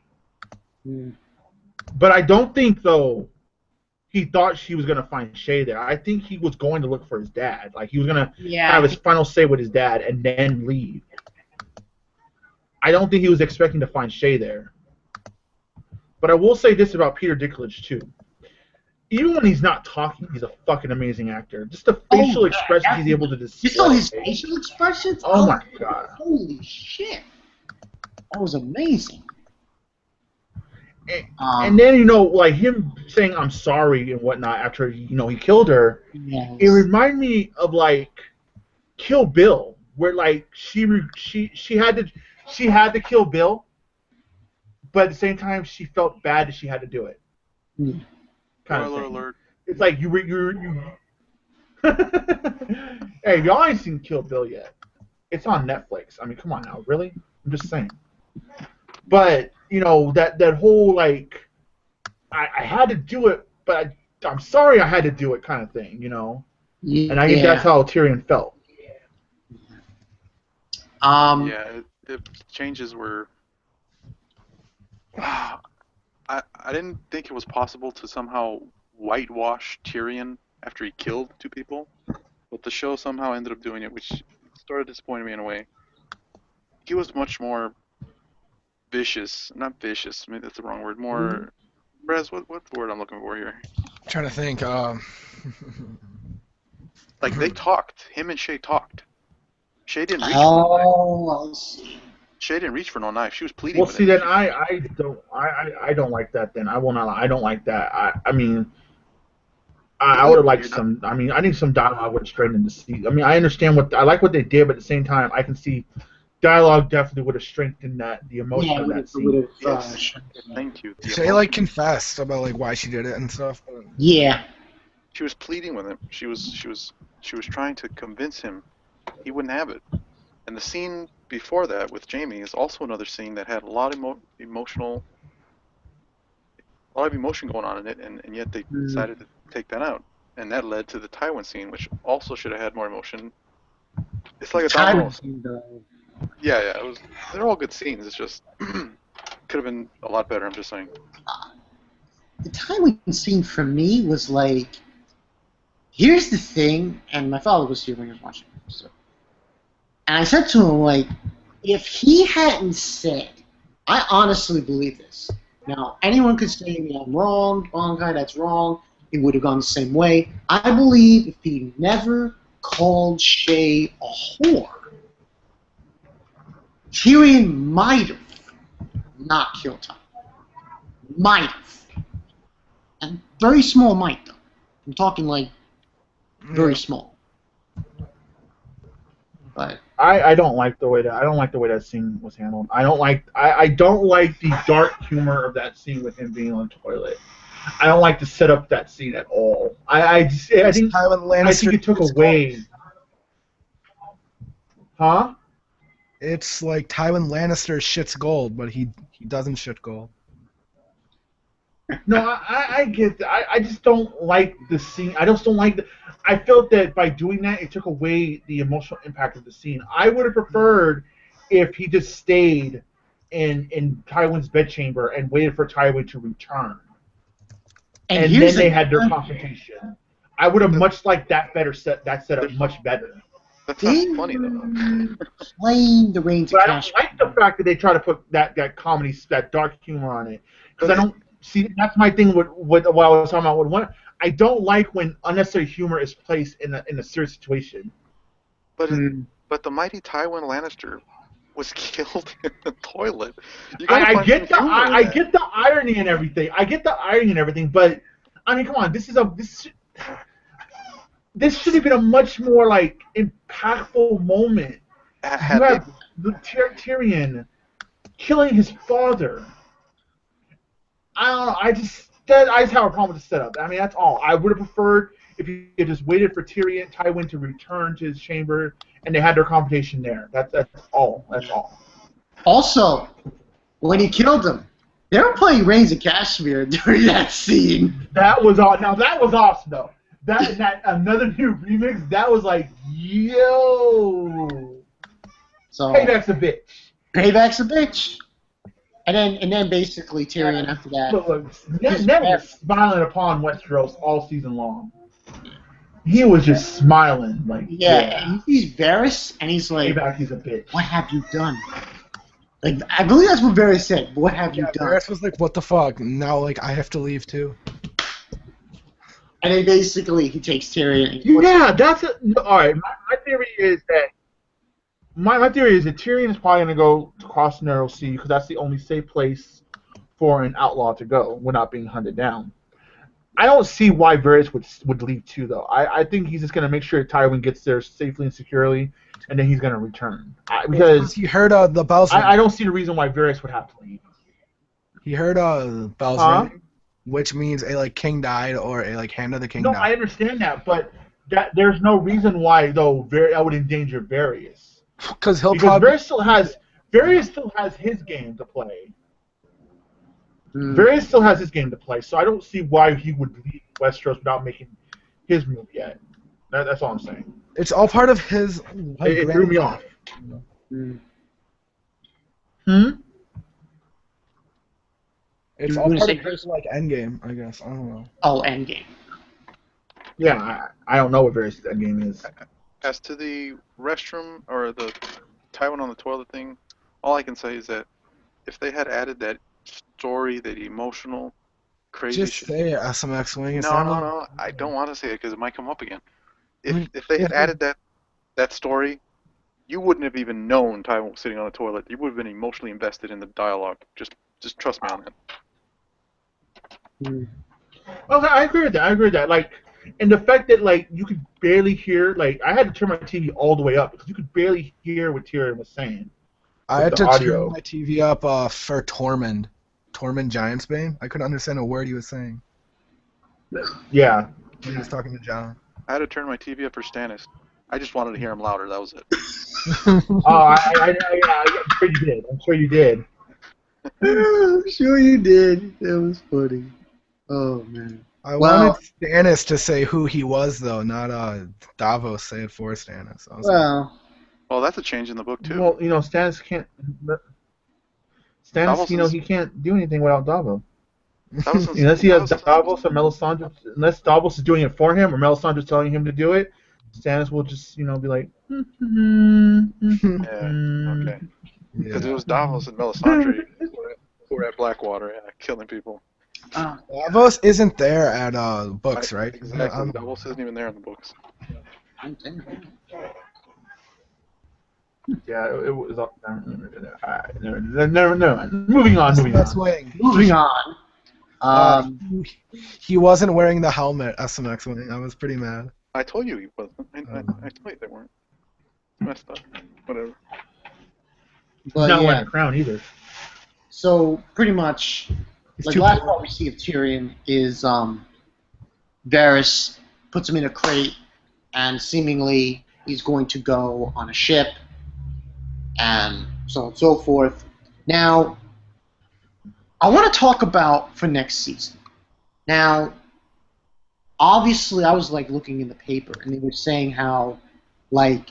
Speaker 2: Mm.
Speaker 3: But I don't think, though, he thought she was going to find Shay there. I think he was going to look for his dad. Like, he was going to have his final say with his dad and then leave. I don't think he was expecting to find Shay there. But I will say this about Peter Dinklage, too. Even when he's not talking, he's a fucking amazing actor. Just the facial expressions he's able to display.
Speaker 2: You saw his facial expressions?
Speaker 3: Oh my god.
Speaker 2: Holy shit. That was amazing.
Speaker 3: And then, like him saying I'm sorry and whatnot after, he killed her,
Speaker 2: yes.
Speaker 3: It reminded me of, like, Kill Bill, where, like, she had to kill Bill, but at the same time she felt bad that she had to do it.
Speaker 2: Mm.
Speaker 3: Kind of thing.
Speaker 1: Alert.
Speaker 3: It's like you Hey, y'all ain't seen Kill Bill yet. It's on Netflix. I mean, come on now, really? I'm just saying. But that whole, like, I had to do it, but I'm sorry I had to do it kind of thing,
Speaker 2: Yeah.
Speaker 3: And I think that's how Tyrion felt.
Speaker 1: The changes were. I didn't think it was possible to somehow whitewash Tyrion after he killed 2 people, but the show somehow ended up doing it, which started disappointing me in a way. He was much more vicious, not vicious, maybe that's the wrong word, more... Brez, what's the word I'm looking for here?
Speaker 4: I'm trying to think.
Speaker 1: Like, they talked. Him and Shay talked. Shay didn't reach
Speaker 2: for no knife.
Speaker 1: Shay didn't reach for no knife. She was pleading
Speaker 3: Well,
Speaker 1: with
Speaker 3: see,
Speaker 1: him.
Speaker 3: then I don't like that. Then I will not. I don't like that. I mean, I would have liked some. I mean, I need some dialogue with straight into sea. I mean, I understand I like what they did, but at the same time, I can see dialogue definitely would have strengthened the emotion of that
Speaker 2: it would
Speaker 3: scene.
Speaker 2: have.
Speaker 1: Yes. Thank you.
Speaker 4: She like confessed about like why she did it and stuff.
Speaker 2: Yeah.
Speaker 1: She was pleading with him. She was trying to convince him he wouldn't have it. And the scene before that with Jamie is also another scene that had a lot of emotion going on in it, and yet they decided to take that out, and that led to the Tywin scene, which also should have had more emotion. It's like a domino. Yeah, it was. They're all good scenes. It's just could have been a lot better. I'm just saying.
Speaker 2: The Tywin scene for me was like, here's the thing, and my father was here when he was watching it, so. And I said to him, like, if he hadn't said, I honestly believe this. Now, anyone could say to me, I'm wrong, Bonkai, that's wrong. It would have gone the same way. I believe if he never called Shay a whore, Tyrion might have not killed Tywin. Might have. And very small might, though. I'm talking, like, very small. But
Speaker 3: I don't like the way that scene was handled. I don't like the dark humor of that scene with him being on the toilet. I don't like to set up that scene at all. I think it took away. Huh?
Speaker 4: It's like Tywin Lannister shits gold, but he doesn't shit gold.
Speaker 3: No, I get that. I just don't like the scene. I just don't like the. I felt that by doing that, it took away the emotional impact of the scene. I would have preferred if he just stayed in Tywin's bedchamber and waited for Tywin to return, and then they had their confrontation. I would have much liked that setup much better.
Speaker 1: That's not funny though.
Speaker 2: Explain the reigns of
Speaker 3: But I don't like the fact that they try to put that comedy, that dark humor on it, because I don't. See, that's my thing with what I was talking about. I don't like when unnecessary humor is placed in a serious situation.
Speaker 1: But the mighty Tywin Lannister was killed in the toilet.
Speaker 3: I get the irony and everything. But I mean, come on, this should have been a much more like impactful moment. You have Tyrion killing his father. I don't know. I just have a problem with the setup. I mean, that's all. I would have preferred if you had just waited for Tywin to return to his chamber, and they had their confrontation there. That's all. That's all.
Speaker 2: Also, when he killed him, they were playing Reigns of Kashmir during that scene.
Speaker 3: That was awesome. Now that was awesome though. That another new remix. That was like, yo.
Speaker 2: So
Speaker 3: Payback's a bitch.
Speaker 2: Payback's a bitch. And then basically Tyrion after that.
Speaker 3: Look, Ned was smiling upon Westeros all season long. He was just smiling, like
Speaker 2: and he sees Varys, and he's like,
Speaker 3: Payback, he's a bitch.
Speaker 2: What have you done? Like, I believe that's what Varys said. What have you done?
Speaker 4: Varys was like, what the fuck? Now, like, I have to leave too.
Speaker 2: And then basically he takes Tyrion.
Speaker 3: And all right. My theory is that. My theory is that Tyrion is probably going to go to cross the Narrow Sea because that's the only safe place for an outlaw to go without being hunted down. I don't see why Varys would leave too, though. I think he's just going to make sure Tywin gets there safely and securely, and then he's going to return. Because
Speaker 4: he heard the bells ring.
Speaker 3: I don't see the reason why Varys would have to leave.
Speaker 4: He heard bells ring, which means a king died or a hand of the king died.
Speaker 3: No, I understand that, but there's no reason why though I would endanger Varys.
Speaker 4: Because
Speaker 3: Varys still has his game to play. Varys still has his game to play, so I don't see why he would leave Westeros without making his move yet. That's all I'm saying.
Speaker 4: It's all part of his.
Speaker 3: It threw me off.
Speaker 4: It's all part of his endgame, I guess. I don't know.
Speaker 2: Oh, endgame.
Speaker 3: Yeah, I don't know what Varys' endgame is.
Speaker 1: As to the restroom or the Tywin on the toilet thing, all I can say is that if they had added that story, that emotional, crazy
Speaker 4: just
Speaker 1: shit.
Speaker 4: say it, SMX Wing.
Speaker 1: No. I don't want to say it because it might come up again. If they had added that story, you wouldn't have even known Tywin was sitting on the toilet. You would have been emotionally invested in the dialogue. Just trust me on that.
Speaker 3: Well, I agree with that. Like. And the fact that you could barely hear, I had to turn my TV all the way up because you could barely hear what Tyrion was saying.
Speaker 4: I had
Speaker 3: the
Speaker 4: to turn
Speaker 3: audio.
Speaker 4: my TV up for Tormund Giantsbane. I couldn't understand a word he was saying.
Speaker 3: Yeah.
Speaker 4: He was talking to John.
Speaker 1: I had to turn my TV up for Stannis. I just wanted to hear him louder. That was it.
Speaker 3: Oh, I'm sure you did. I'm sure you did.
Speaker 2: I'm sure you did. That was funny. Oh man.
Speaker 4: I
Speaker 2: Well,
Speaker 4: wanted Stannis to say who he was, though, not Davos say it for Stannis. I was
Speaker 2: well.
Speaker 1: Well, that's a change in the book too.
Speaker 3: Well, Stannis can't. Stannis,
Speaker 1: Davos is,
Speaker 3: he can't do anything without Davos.
Speaker 1: Davos is,
Speaker 3: Unless he has
Speaker 1: Davos is-
Speaker 3: Davos or Melisandre, unless Davos is doing it for him or Melisandre's telling him to do it, Stannis will just, be like,
Speaker 1: Yeah, okay. Because
Speaker 4: yeah.
Speaker 1: it was Davos and Melisandre who were at Blackwater, killing people.
Speaker 4: Davos isn't there at books, right?
Speaker 1: Exactly. Davos isn't even there in the books.
Speaker 3: yeah, it was. Never. Moving on.
Speaker 2: Moving on.
Speaker 4: He wasn't wearing the helmet. SMX winning. I was pretty mad.
Speaker 1: I told you he wasn't. I told you they weren't. Messed up. Whatever.
Speaker 2: But
Speaker 3: not
Speaker 2: yeah.
Speaker 3: wearing a crown either.
Speaker 2: So pretty much,
Speaker 4: It's
Speaker 2: the last part we see of Tyrion is Varys puts him in a crate, and seemingly he's going to go on a ship, and so on and so forth. Now, I want to talk about for next season. Now, obviously, I was like looking in the paper, and they were saying how, like,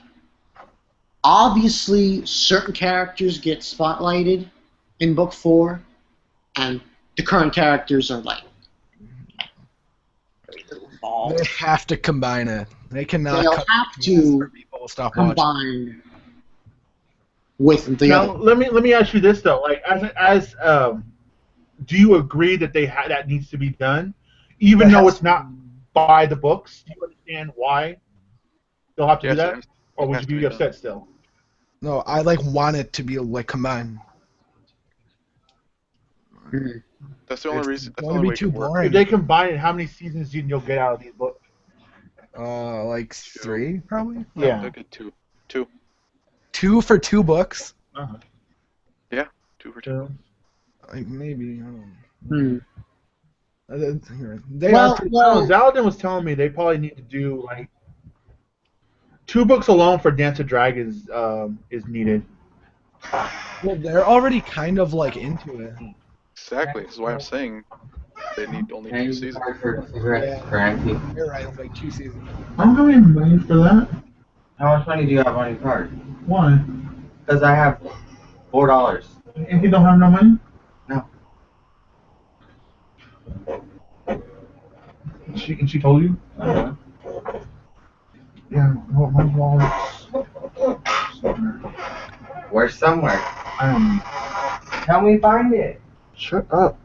Speaker 2: obviously certain characters get spotlighted in book 4, and the current characters are like very little involved.
Speaker 4: They have to combine it. They cannot.
Speaker 2: They'll have to
Speaker 4: people stop watching.
Speaker 2: combine with the
Speaker 3: Now,
Speaker 2: other.
Speaker 3: let me ask you this though, like as do you agree that that needs to be done, even though it's not by the books? Do you understand why they'll have to do that, or would you be upset still?
Speaker 4: No, I want it to be combined.
Speaker 1: That's the only reason. That's the
Speaker 4: It's
Speaker 1: only
Speaker 4: be
Speaker 1: way it
Speaker 4: too
Speaker 1: can work.
Speaker 4: boring.
Speaker 3: If they combine it, how many seasons do you think you'll get out of these books?
Speaker 4: 3 probably.
Speaker 3: Yeah.
Speaker 1: They'll get two.
Speaker 4: 2 for 2 books.
Speaker 1: Yeah, 2 for 2.
Speaker 4: Maybe. I don't know.
Speaker 2: Well,
Speaker 3: Zaladin was telling me they probably need to do 2 books alone for Dance of Dragons is needed.
Speaker 4: Well, they're already kind of into it.
Speaker 1: Exactly. This is why I'm saying they need only 2 seasons.
Speaker 4: Yeah. You're right. It's 2 seasons.
Speaker 3: I'm going to money for that.
Speaker 5: How much money do you have on your card?
Speaker 3: Why?
Speaker 5: Because I have $4.
Speaker 3: And you don't have no money?
Speaker 5: No.
Speaker 3: She told you?
Speaker 5: Uh-huh.
Speaker 3: Yeah, well, my wallet's somewhere.
Speaker 5: Where's somewhere? Tell me find it.
Speaker 3: Shut up.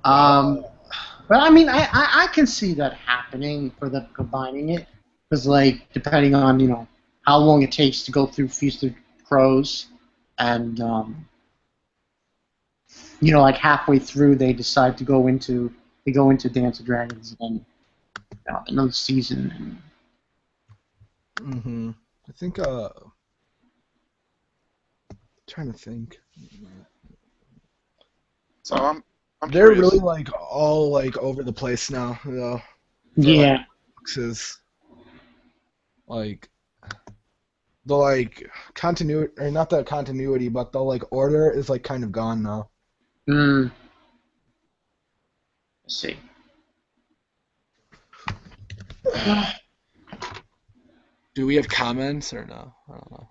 Speaker 2: But I mean, I can see that happening for them combining it, because depending on how long it takes to go through Feast of Crows, and halfway through they decide to go into Dance of Dragons and another season.
Speaker 4: I think trying to think.
Speaker 1: So I'm
Speaker 4: They're
Speaker 1: curious.
Speaker 4: really all over the place now, though.
Speaker 2: Yeah.
Speaker 4: Is the continuity, or not the continuity, but the order is kind of gone now.
Speaker 2: Let's see.
Speaker 4: Do we have comments or no? I don't know.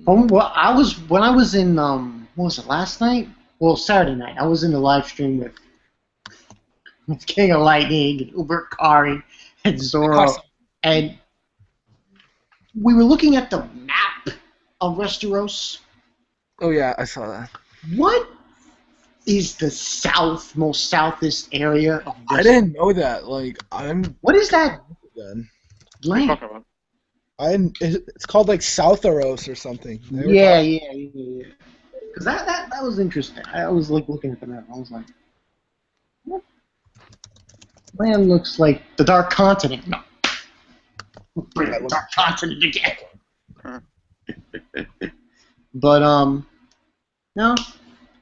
Speaker 2: Well, when I was in what was it, last night? Well, Saturday night. I was in the live stream with King of Lightning and Uber Kari and Zoro, and we were looking at the map of Westeros.
Speaker 4: Oh yeah, I saw that.
Speaker 2: What is the most southest area of Westeros?
Speaker 4: I didn't know that.
Speaker 2: What is that
Speaker 4: Then
Speaker 1: What are you
Speaker 2: land?
Speaker 1: talking about?
Speaker 4: it's called Southaros or something.
Speaker 2: Yeah. Because that was interesting. I was looking at the map. I was like, what? Land looks like the Dark Continent. No. Bring the dark continent again.
Speaker 1: Huh.
Speaker 2: But no.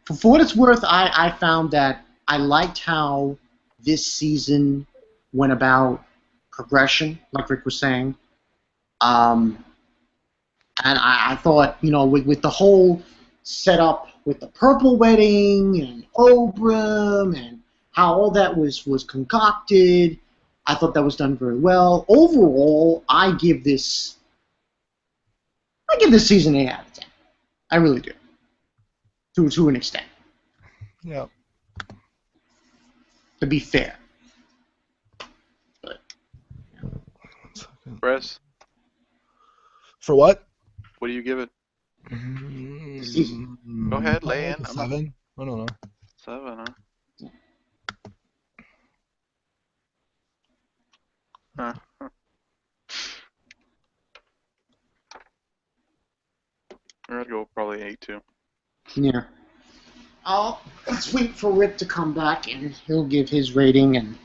Speaker 2: For what it's worth, I found that I liked how this season went about progression, like Rick was saying. And I thought, with the whole setup with the Purple Wedding and Obram and how all that was concocted, I thought that was done very well. Overall, I give this season 8 out of 10. I really do. To an extent.
Speaker 4: Yeah.
Speaker 2: To be fair. But,
Speaker 1: Press.
Speaker 4: For what?
Speaker 1: What do you give it?
Speaker 2: Season.
Speaker 1: Go ahead, lay in.
Speaker 4: Like a
Speaker 1: I'm not-
Speaker 4: 7? I don't know.
Speaker 1: 7, huh? Huh. I'd go probably 8 too.
Speaker 2: Yeah. Let's wait for Rick to come back and he'll give his rating, and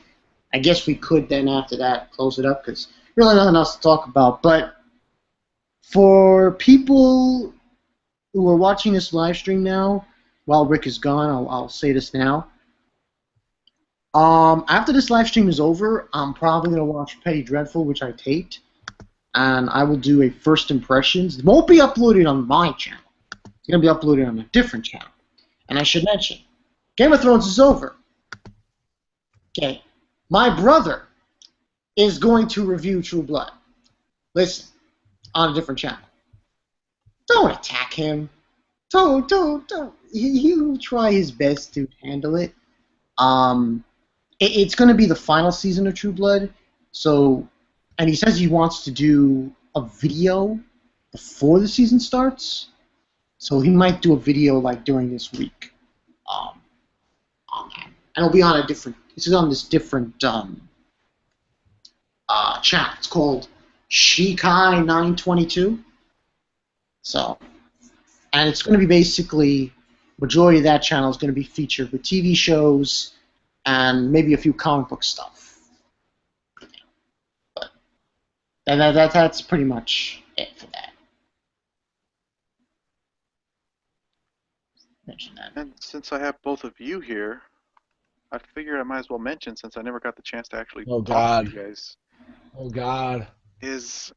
Speaker 2: I guess we could then after that close it up because really nothing else to talk about. But for people who are watching this live stream now, while Rick is gone, I'll say this now. After this live stream is over, I'm probably going to watch Petty Dreadful, which I taped, and I will do a first impressions. It won't be uploaded on my channel. It's going to be uploaded on a different channel. And I should mention, Game of Thrones is over. Okay. My brother is going to review True Blood. Listen, on a different channel. Don't attack him. Don't. He'll try his best to handle it. It's going to be the final season of True Blood. So, and he says he wants to do a video before the season starts. So he might do a video like during this week. On that. And it'll be on a different. This is on this different channel. It's called Shikai 922. So, and it's going to be basically majority of that channel is going to be featured with TV shows and maybe a few comic book stuff. But that's pretty much it for that. Mention that.
Speaker 1: And since I have both of you here, I figured I might as well mention, since I never got the chance to actually talk to you guys,
Speaker 4: Oh, God.
Speaker 1: is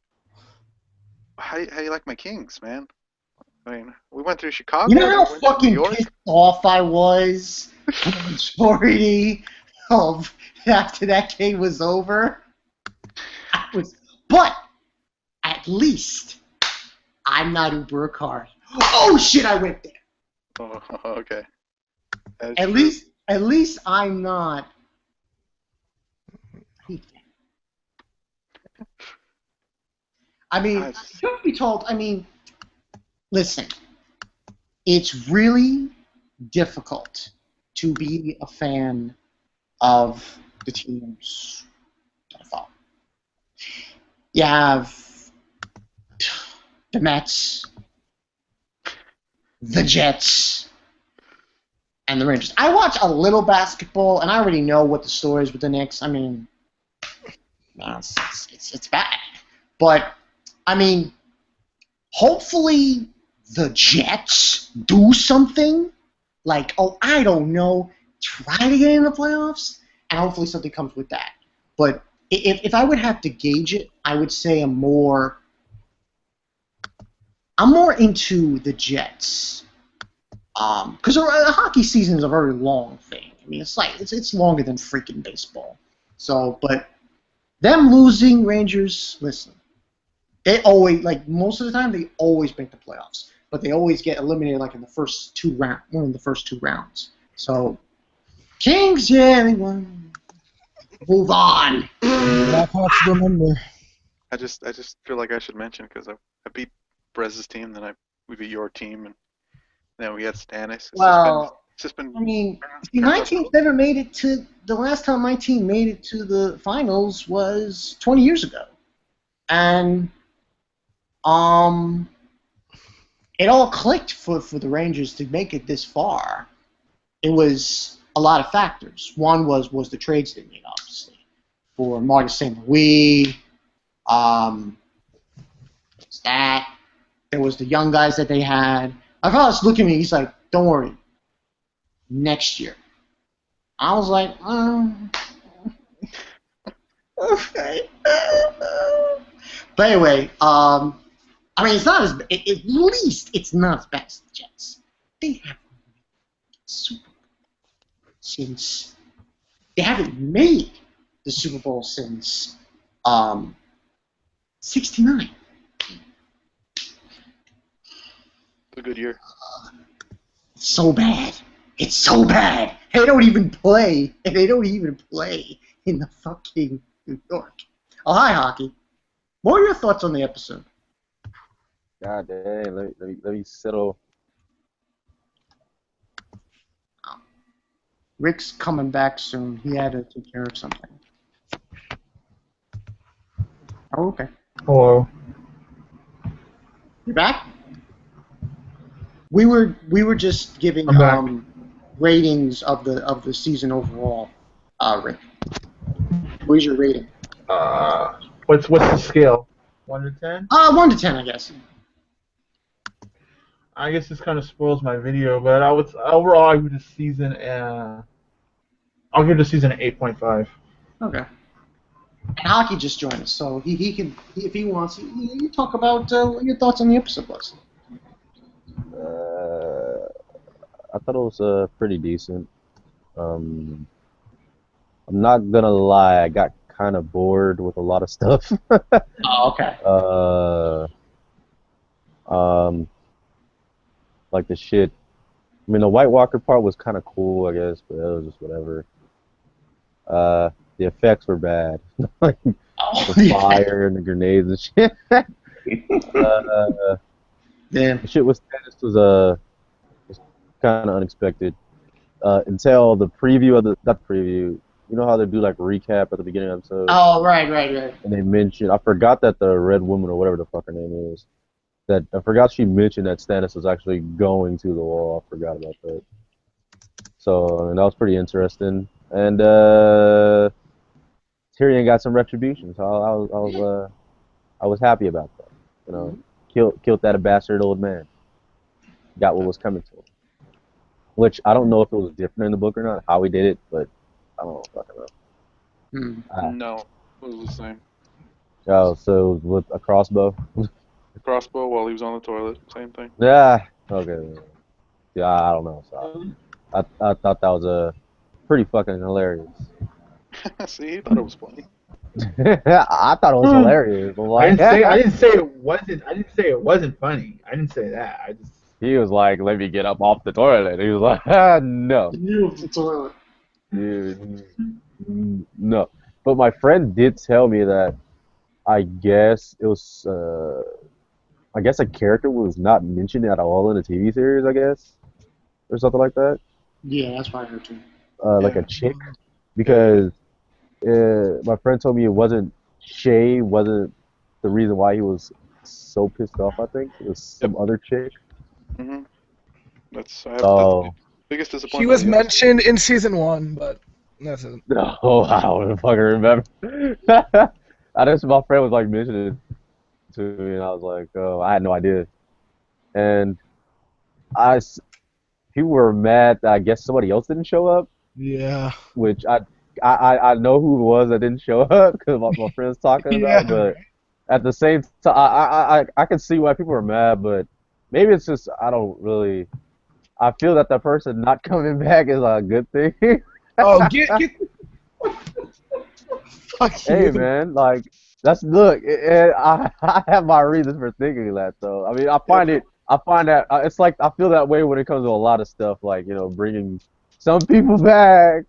Speaker 1: how you like my Kings, man? I mean, we went through Chicago.
Speaker 2: You know how
Speaker 1: we went to New
Speaker 2: fucking
Speaker 1: York.
Speaker 2: pissed off I was when the majority of after that game was over? But at least I'm not Uber Car. Oh shit! I went there.
Speaker 1: Oh, okay.
Speaker 2: At least I'm not. I mean,
Speaker 1: Nice.
Speaker 2: truth be told, listen, it's really difficult to be a fan of the teams that I follow. You have the Mets, the Jets, and the Rangers. I watch a little basketball, and I already know what the story is with the Knicks. I mean, it's bad. But, hopefully the Jets do something. Like, I don't know, try to get in the playoffs, and hopefully something comes with that. But if I would have to gauge it, I would say I'm more into the Jets. Because a hockey season is a very long thing. I mean, it's longer than freaking baseball. So, but them losing, Rangers, listen, they always, most of the time, they always make the playoffs. But they always get eliminated, in the first two rounds. So, Kings, yeah, they won. Move on.
Speaker 4: Blackhawks remember.
Speaker 1: I just feel like I should mention, because I beat Brez's team, then we beat your team, and then we had Stannis. It's just been.
Speaker 2: My team never made it to. The last time my team made it to the finals was 20 years ago, and it all clicked for the Rangers to make it this far. It was a lot of factors. One was the trades they made, obviously, for Marcus St. Louis, It's that. There was the young guys that they had. My father's looking at me. He's like, "Don't worry. Next year." I was like, okay. But anyway, I mean, it's not as. At least it's not as bad as the Jets. They haven't Super Bowl since. They haven't made the Super Bowl since '69.
Speaker 1: It's a good year.
Speaker 2: It's so bad. It's so bad. They don't even play. And they don't even play in the fucking New York. Oh, hi, Hockey. What are your thoughts on the episode?
Speaker 6: God damn, let me settle.
Speaker 2: Rick's coming back soon. He had to take care of something. Oh, okay.
Speaker 3: Hello.
Speaker 2: You back? We were just giving
Speaker 3: I'm back.
Speaker 2: ratings of the season overall. Rick, where's your rating?
Speaker 3: What's the scale? 1 to 10?
Speaker 2: 1 to 10, I guess.
Speaker 3: I guess this kind of spoils my video, but overall I would give the season I'll give the season an 8.5.
Speaker 2: Okay. And Hockey just joined us, so he can, if he wants, he can talk about what your thoughts on the episode was.
Speaker 6: I thought it was pretty decent. I'm not gonna lie, I got kind of bored with a lot of stuff.
Speaker 2: Oh, okay.
Speaker 6: Like the shit. I mean, the White Walker part was kind of cool, I guess, but it was just whatever. The effects were bad, like the fire and the grenades and shit.
Speaker 2: Damn.
Speaker 6: The shit with Stennis was kind of unexpected. Until the preview of not the preview. You know how they do like recap at the beginning of the episode?
Speaker 2: Oh, right.
Speaker 6: And they mentioned, I forgot that the Red Woman or whatever the fuck her name is, that I forgot she mentioned that Stannis was actually going to the wall. I forgot about that. So, and that was pretty interesting. And Tyrion got some retribution, so I was happy about that. You know, killed that bastard old man. Got what was coming to him. Which I don't know if it was different in the book or not, how he did it, but I don't fucking know.
Speaker 1: No, it was the same.
Speaker 6: Oh, so it was with a crossbow?
Speaker 1: The crossbow while he was on the toilet, same thing.
Speaker 6: Yeah. Okay. Yeah, I don't know. So I thought that was pretty fucking hilarious.
Speaker 1: See, he thought it was funny.
Speaker 6: I thought it was hilarious.
Speaker 3: I didn't say it wasn't. I didn't say it wasn't funny. I didn't say that.
Speaker 6: He was like, "Let me get up off the toilet." He was like, "No."
Speaker 2: You off the toilet.
Speaker 6: Dude, no. But my friend did tell me that I guess it was I guess a character was not mentioned at all in the TV series, I guess, or something like that.
Speaker 2: Yeah, that's what I heard too.
Speaker 6: Like a chick, because my friend told me it wasn't Shay wasn't the reason why he was so pissed off. I think it was some other chick.
Speaker 1: Mhm. That's
Speaker 6: Oh.
Speaker 1: that's the biggest disappointment.
Speaker 4: She was mentioned in season 1, but that's it.
Speaker 6: No, I don't fucking remember. I just my friend was like mentioning it to me, and I was like, oh, I had no idea. And people were mad that I guess somebody else didn't show up,
Speaker 4: Yeah.
Speaker 6: which I know who it was that didn't show up because my friend's talking about it, but at the same time, I can see why people are mad, but maybe it's just I feel that the person not coming back is a good thing.
Speaker 4: Oh, get Fuck
Speaker 6: Hey
Speaker 4: you.
Speaker 6: man, like look, I have my reasons for thinking that though. I mean, I find that it's like I feel that way when it comes to a lot of stuff, like bringing some people back.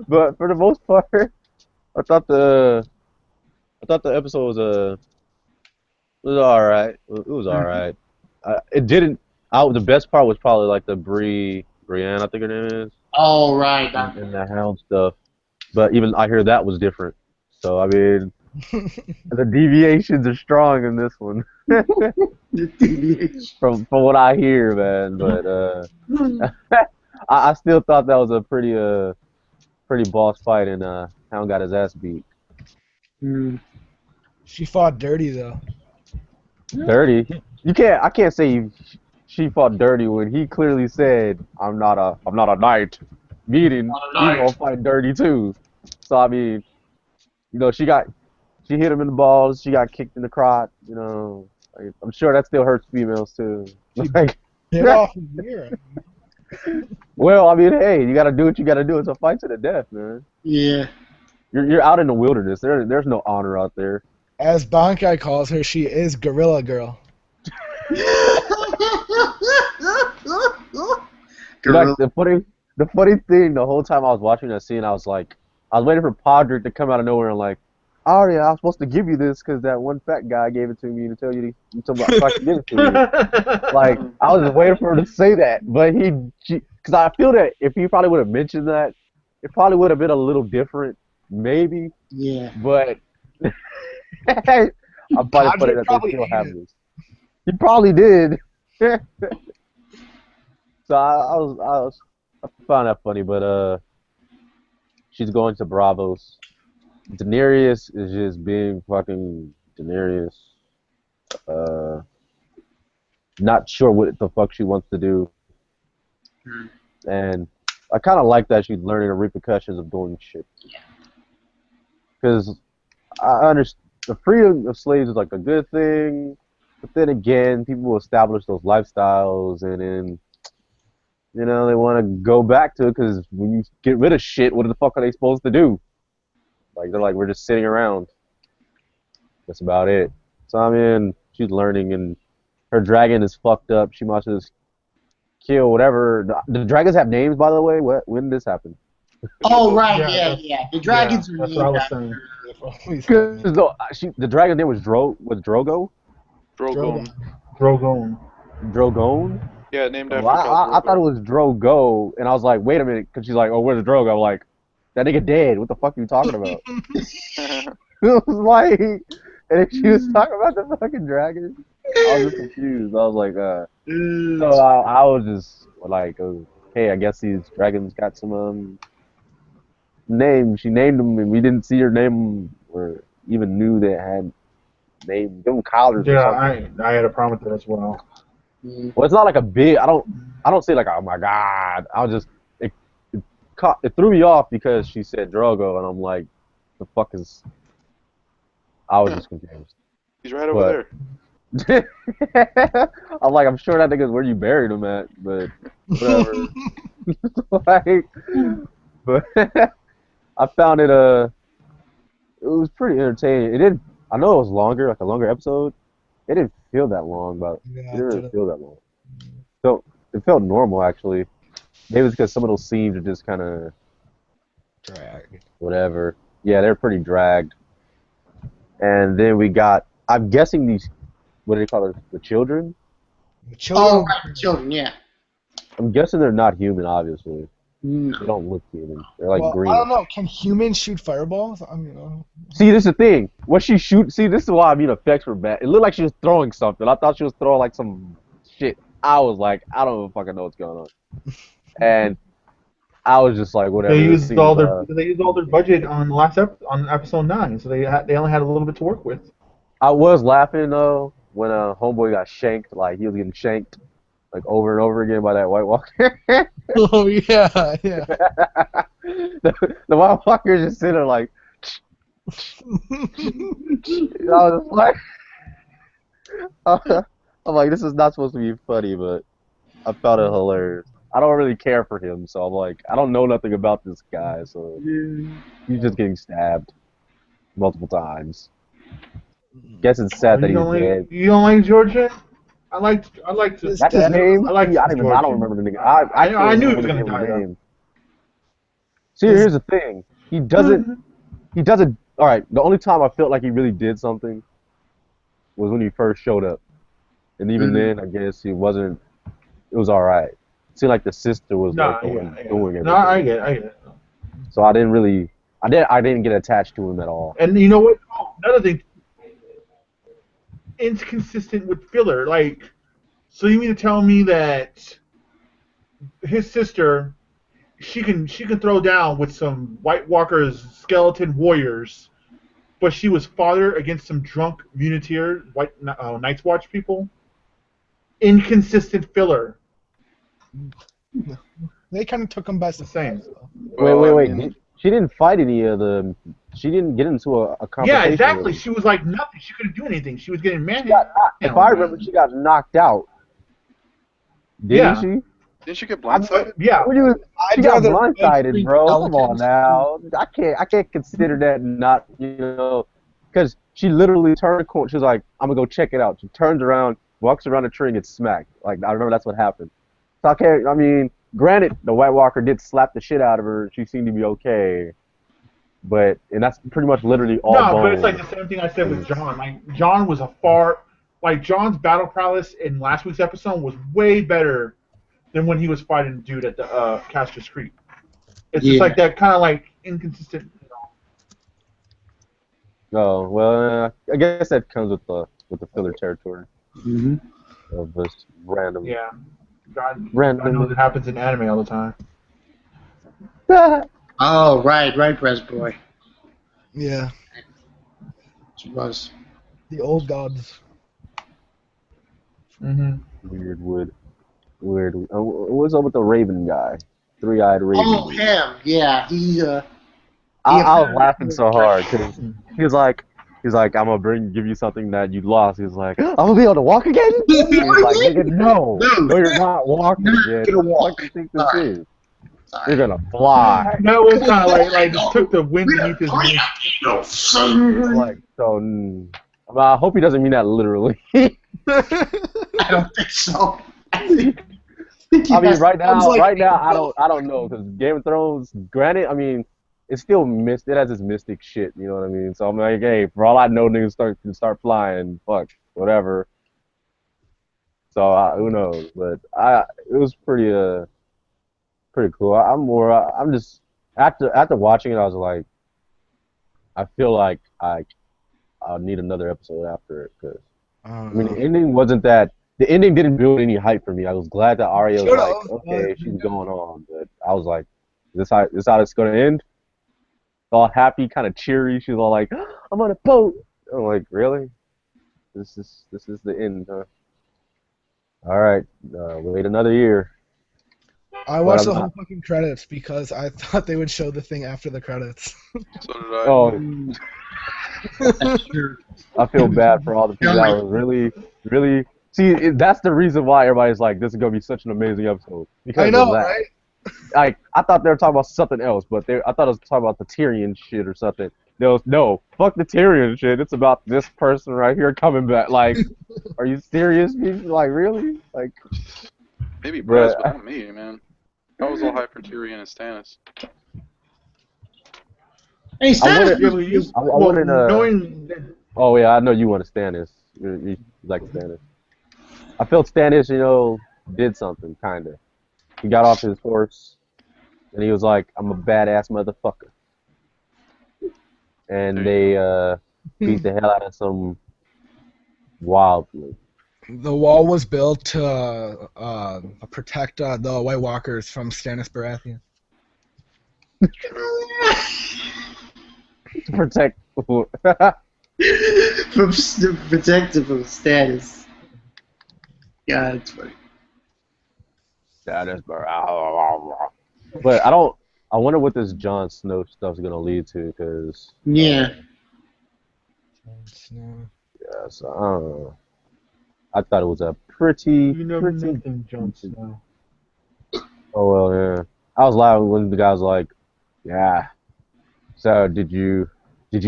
Speaker 6: But for the most part, I thought the episode was all right. It was all right. It didn't. The best part was probably like the Brienne, I think her name is.
Speaker 2: Oh, right.
Speaker 6: And the Hound stuff. But even I hear that was different. So I mean, the deviations are strong in this one. from what I hear, man. But I still thought that was a pretty boss fight, and Hound got his ass beat.
Speaker 4: She fought dirty though.
Speaker 6: Dirty. I can't say she fought dirty when he clearly said, I'm not a knight. Meaning he's gonna fight dirty too. So I mean, she hit him in the balls, she got kicked in the crotch, like, I'm sure that still hurts females too. Like,
Speaker 4: Get off of here.
Speaker 6: well, I mean, hey, you gotta do what you gotta do. It's a fight to the death, man.
Speaker 2: Yeah.
Speaker 6: You're out in the wilderness. There's no honor out there.
Speaker 4: As Bankai calls her, she is Gorilla Girl.
Speaker 6: Like, the funny thing, the whole time I was watching that scene, I was waiting for Podrick to come out of nowhere and like, Arya, I was supposed to give you this because that one fat guy gave it to me to tell you so I could give it to you. Like, I was just waiting for her to say that, but because I feel that if he probably would have mentioned that, it probably would have been a little different, maybe.
Speaker 2: Yeah.
Speaker 6: But I'm probably funny that they still have this. He probably did. So I found that funny, but she's going to Bravos. Daenerys is just being fucking Daenerys. Not sure what the fuck she wants to do. And I kind of like that she's learning the repercussions of doing shit. Because I understand the freedom of slaves is like a good thing, but then again, people will establish those lifestyles and then, they want to go back to it because when you get rid of shit, what the fuck are they supposed to do? Like, they're like, we're just sitting around. That's about it. So, I mean, she's learning, and her dragon is fucked up. She must just kill whatever. The dragons have names, by the way? When did this happen?
Speaker 2: Oh, right, yeah. The dragons are
Speaker 3: that's what I was saying.
Speaker 6: Because the dragon's name was Drogo?
Speaker 3: Drogon.
Speaker 6: Drogon?
Speaker 1: Yeah, named after.
Speaker 6: Well, I thought it was Drogo, and I was like, wait a minute, because she's like, oh, where's Drogo? I'm like, that nigga dead. What the fuck are you talking about? It was like, and then she was talking about the fucking dragon. I was just confused. I was like, so I was just like, hey, I guess these dragons got some names. She named them, and we didn't see her name them or even knew they had names. Give them collars.
Speaker 3: Yeah,
Speaker 6: or something.
Speaker 3: I had a problem with that as well.
Speaker 6: Well, it's not like a big. I don't say like, oh my god. I was just it threw me off because she said Drogo, and I'm like, the fuck is. I was just confused.
Speaker 1: He's right over there.
Speaker 6: I'm like, I'm sure that nigga's where you buried him at, but whatever. Like, but I found it was pretty entertaining. It didn't. I know it was longer, like a longer episode. It didn't feel that long, but it didn't feel that long. So it felt normal actually. Maybe it's because some of those scenes are just kind of
Speaker 4: Drag.
Speaker 6: whatever. Yeah, they're pretty dragged. And then we got. I'm guessing these. What do they call it? The children?
Speaker 4: The children.
Speaker 2: Oh, right, the children, yeah.
Speaker 6: I'm guessing they're not human, obviously.
Speaker 2: No.
Speaker 6: They don't look human. They're like
Speaker 4: Well,
Speaker 6: green.
Speaker 4: I don't know. Can humans shoot fireballs? I mean,
Speaker 6: See, this is the thing. What she shoot? See, this is why I mean effects were bad. It looked like she was throwing something. I thought she was throwing like some shit. I was like, I don't even fucking know what's going on. And I was just like, whatever.
Speaker 3: They used all their budget on on episode 9, so they only had a little bit to work with.
Speaker 6: I was laughing though when homeboy got shanked. Like he was getting shanked like over and over again by that White Walker.
Speaker 4: oh yeah.
Speaker 6: the White Walker just sitting there like. I was just like, I'm like, this is not supposed to be funny, but I found it hilarious. I don't really care for him, so I'm like, I don't know nothing about this guy, so he's just getting stabbed multiple times. Guess it's sad that he's dead.
Speaker 3: You don't like Georgia? I like.
Speaker 6: That's his name. I don't remember the nigga. I
Speaker 3: knew he was gonna die.
Speaker 6: Name. See, here's the thing. He doesn't. All right. The only time I felt like he really did something was when he first showed up, and even then, I guess he wasn't. It was all right. It seemed like the sister was doing everything.
Speaker 3: No, I get it.
Speaker 6: So I didn't really. I didn't get attached to him at all.
Speaker 3: And you know what? Oh, another thing. Inconsistent with filler. Like, so you mean to tell me that his sister, she can throw down with some White Walker's skeleton warriors, but she was fodder against some drunk Munitier Night's Watch people. Inconsistent filler.
Speaker 4: They kind of took them by
Speaker 3: The same.
Speaker 6: Wait. She didn't fight any of the. She didn't get into a confrontation.
Speaker 3: Yeah, exactly. She was like nothing. She couldn't do anything. She was getting manhandled.
Speaker 6: If I remember, she got knocked out. Didn't she?
Speaker 1: Didn't she get blindsided?
Speaker 3: Yeah.
Speaker 6: She got blindsided, bro. Come on now. I can't consider that not, because she literally turned a corner. She was like, I'm gonna go check it out. She turns around, walks around the tree, and gets smacked. Like, I remember that's what happened. So I can't. I mean, granted, the White Walker did slap the shit out of her. She seemed to be okay. And that's pretty much literally all.
Speaker 3: No, but it's like the same thing I said with John. Like, John was John's battle prowess in last week's episode was way better than when he was fighting the dude at the Castor's Creek. It's just like that kind of like inconsistent.
Speaker 6: Oh well, I guess that comes with the filler territory.
Speaker 2: Mm-hmm.
Speaker 6: Of just random.
Speaker 3: Yeah. God
Speaker 6: Random.
Speaker 3: knows it happens in anime all the time.
Speaker 2: Oh, right, Press Boy.
Speaker 4: Yeah.
Speaker 2: It was.
Speaker 4: The old gods.
Speaker 3: Mm-hmm.
Speaker 6: Weird. What's up with the Raven guy? Three-eyed Raven.
Speaker 2: Oh, him. Yeah, he.
Speaker 6: I was laughing so hard because he's like, I'm gonna give you something that you lost. He's like, I'm gonna be able to walk again. He's like, nigga, no, you're not walking again.
Speaker 2: Gonna walk.
Speaker 6: What do you think this is? You're gonna fly.
Speaker 3: That was kind of like just took the wind beneath his wings.
Speaker 6: Like, so, I hope he doesn't mean that literally.
Speaker 2: I don't think so.
Speaker 6: I mean, right now, I don't know, because Game of Thrones, granted, I mean, it's still it has this mystic shit, you know what I mean? So I'm like, hey, for all I know, niggas can start flying, fuck, whatever. So who knows? But it was pretty cool. I'm just after watching it, I was like, I feel like I'll need another episode after it, because I mean, the ending wasn't that. The ending didn't build any hype for me. I was glad that Arya was like, okay, she's going on, but I was like, is this how it's gonna end? All happy, kind of cheery. She's all like, I'm on a boat. I'm like, really? This is the end, huh? All right, wait another year.
Speaker 4: I watched the whole fucking credits because I thought they would show the thing after the credits.
Speaker 1: So did I.
Speaker 6: Oh, I feel bad for all the people that were really. See, that's the reason why everybody's like, this is gonna be such an amazing episode. Because
Speaker 4: I know,
Speaker 6: of that.
Speaker 4: right?
Speaker 6: Like, I thought they were talking about something else, but I thought it was talking about the Tyrion shit or something. No, fuck the Tyrion shit. It's about this person right here coming back. Like, are you serious? Like, really? Like,
Speaker 1: maybe Brez, but not me, man. I was all hyped for Tyrion and Stannis.
Speaker 2: Hey, Stannis!
Speaker 6: I wanted Oh yeah, I know you want to Stannis. You like Stannis. I felt Stannis, did something kinda. He got off his horse, and he was like, "I'm a badass motherfucker." And they beat the hell out of some wildly.
Speaker 4: The wall was built to protect the White Walkers from Stannis Baratheon.
Speaker 6: To protect.
Speaker 2: From protective from Stannis. Yeah, that's funny.
Speaker 6: Stannis Baratheon. But I wonder what this Jon Snow stuff's gonna lead to, because.
Speaker 2: Yeah.
Speaker 4: Jon Snow.
Speaker 6: Yeah, so I don't know. I thought it was a pretty.
Speaker 3: You never mentioned Jon Snow.
Speaker 6: Oh well, yeah. I was laughing when the guy was like, "Yeah. So did you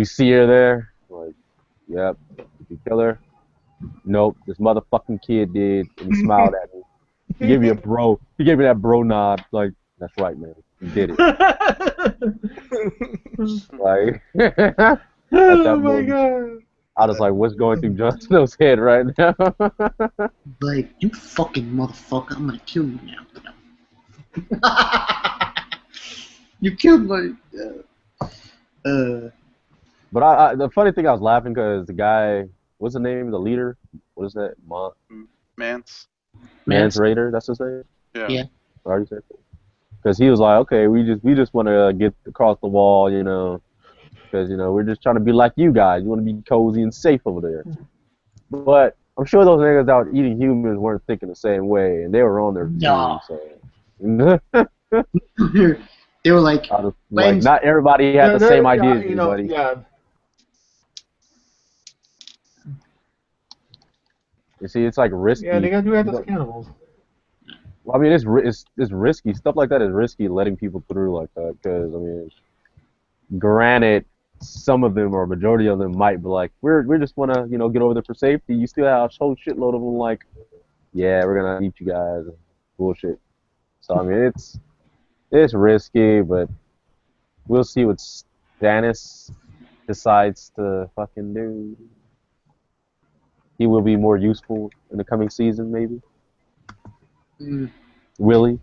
Speaker 6: see her there?" I'm like, yep. Did you kill her? Nope. This motherfucking kid did, and he smiled at me. He gave me a bro. He gave me that bro nod. Like, that's right, man. You did it. Like,
Speaker 3: oh my god.
Speaker 6: I was like, what's going through Jon Snow's head right now?
Speaker 2: Like, you fucking motherfucker, I'm gonna kill you now. You killed my.
Speaker 6: But the funny thing, I was laughing because the guy, what's the name? The leader? What is that?
Speaker 1: Mance.
Speaker 6: Mance Raider. That's his name.
Speaker 2: Yeah.
Speaker 6: I already said that. Because he was like, okay, we just want to get across the wall, because we're just trying to be like you guys. You want to be cozy and safe over there. But I'm sure those niggas out eating humans weren't thinking the same way, and they were on their
Speaker 2: No.
Speaker 6: team. So
Speaker 2: They were like,
Speaker 6: not everybody had the same ideas, buddy.
Speaker 3: Yeah.
Speaker 6: You see, it's like risky.
Speaker 3: Yeah, they gotta do that to cannibals.
Speaker 6: Well, I mean, it's risky. Stuff like that is risky, letting people through like that. Because I mean, granted, some of them or a majority of them might be like, we just want to get over there for safety. You still have a whole shitload of them like, yeah, we're gonna eat you guys, bullshit. So I mean, it's risky, but we'll see what Stannis decides to fucking do. He will be more useful in the coming season, maybe. Will he?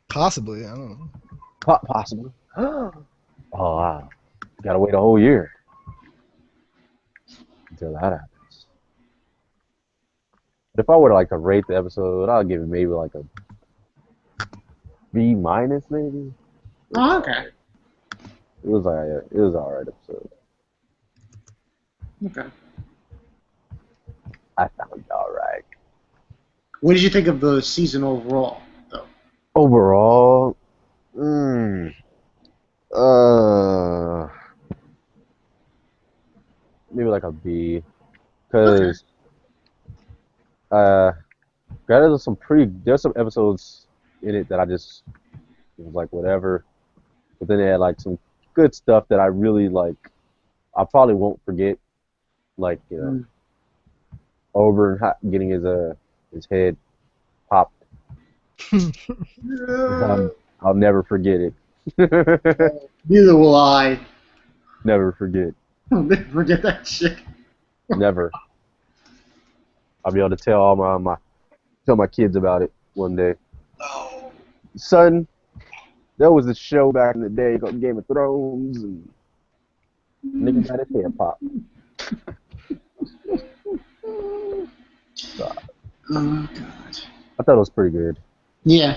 Speaker 4: Possibly, I don't know.
Speaker 6: Possibly. Oh wow! Gotta wait a whole year until that happens. But if I were to rate the episode, I'll give it maybe like a B minus, maybe.
Speaker 2: oh, okay.
Speaker 6: It was alright episode.
Speaker 2: Okay.
Speaker 6: I found it alright.
Speaker 2: What did you think of the season overall, though?
Speaker 6: Overall, maybe like a B, because there's some episodes in it that it was like whatever, but then they had like some good stuff that I really like. I probably won't forget, like Oberyn getting his head popped. I'll never forget it.
Speaker 2: Neither will I.
Speaker 6: Never forget.
Speaker 2: I'll never forget that shit.
Speaker 6: Never. I'll be able to tell tell my kids about it one day.
Speaker 2: Oh.
Speaker 6: Son, there was this show back in the day called Game of Thrones, and nigga got his head popped.
Speaker 2: Oh god.
Speaker 6: I thought it was pretty good.
Speaker 2: Yeah.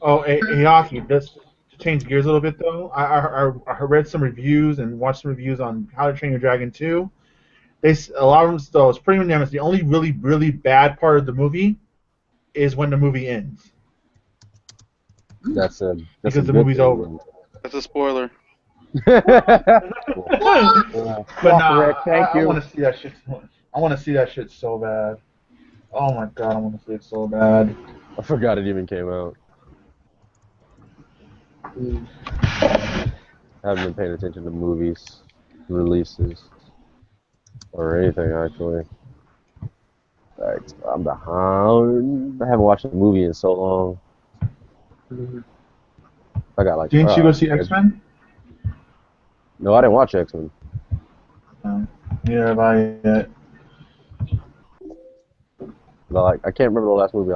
Speaker 3: Oh, Ayaki, just to change gears a little bit though, I read some reviews and watched some reviews on How to Train Your Dragon 2. A lot of them though, it's pretty unanimous. The only really, really bad part of the movie is when the movie ends.
Speaker 6: That's
Speaker 3: because the movie's over.
Speaker 1: That's a spoiler.
Speaker 3: But nah,
Speaker 6: Thank you.
Speaker 3: I want to see that shit. I want to see that shit so bad. Oh my god, I want to see it so bad.
Speaker 6: I forgot it even came out. I haven't been paying attention to movies, releases, or anything actually. Right, I'm behind. I haven't watched a movie in so long. I got like.
Speaker 3: Didn't you go see X-Men?
Speaker 6: No, I didn't watch X-Men.
Speaker 3: Neither have I yet.
Speaker 6: But I can't remember the last movie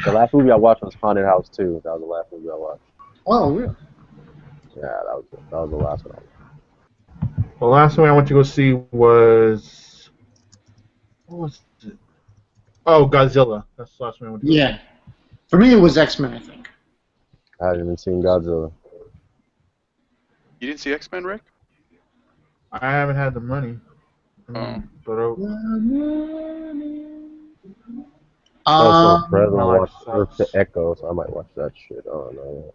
Speaker 6: The last movie I watched was Haunted House 2. That was the last movie I watched.
Speaker 2: Oh, really?
Speaker 6: Yeah, that was the last one.
Speaker 3: The last one I went to go see was... What was it? Oh, Godzilla. That's the last one I went to go see.
Speaker 2: Yeah. For me, it was X-Men, I think.
Speaker 6: I haven't even seen Godzilla.
Speaker 1: You didn't see X-Men, Rick?
Speaker 3: I haven't had the money.
Speaker 1: Oh.
Speaker 3: But
Speaker 6: Also, President watched Earth to Echo, so I might watch that shit. I don't know.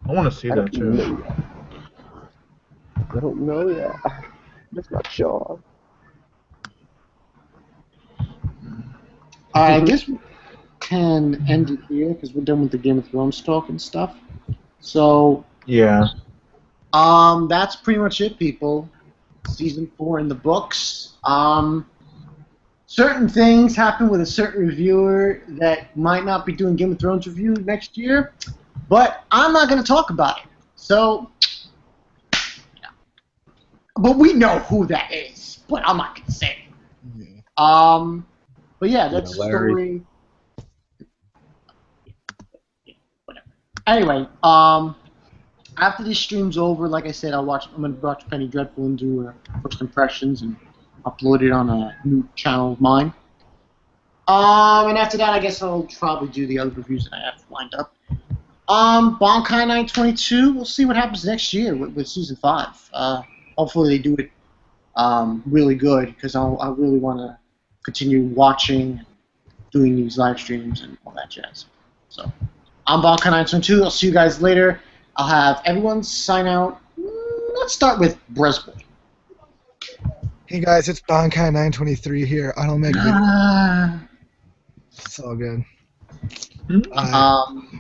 Speaker 3: I want to see that too.
Speaker 6: I don't know yet. Just not sure.
Speaker 2: I guess we can end it here because we're done with the Game of Thrones talk and stuff. So
Speaker 3: yeah.
Speaker 2: That's pretty much it, people. Season 4 in the books. Certain things happen with a certain reviewer that might not be doing Game of Thrones review next year, but I'm not going to talk about it. So, yeah. But we know who that is, but I'm not going to say it. Yeah. But yeah, that's the story. Whatever. Anyway, after this stream's over, like I said, I'm gonna watch Penny Dreadful and do first impressions and upload it on a new channel of mine. And after that, I guess I'll probably do the other reviews that I have lined up. Bankai 922. We'll see what happens next year with season 5. Hopefully they do it really good because I really want to continue watching, doing these live streams and all that jazz. So I'm Bankai 922. I'll see you guys later. I'll have everyone sign out. Let's start with Bresboy.
Speaker 4: Hey guys, it's Bankai 923 here. I don't make videos. It's all good.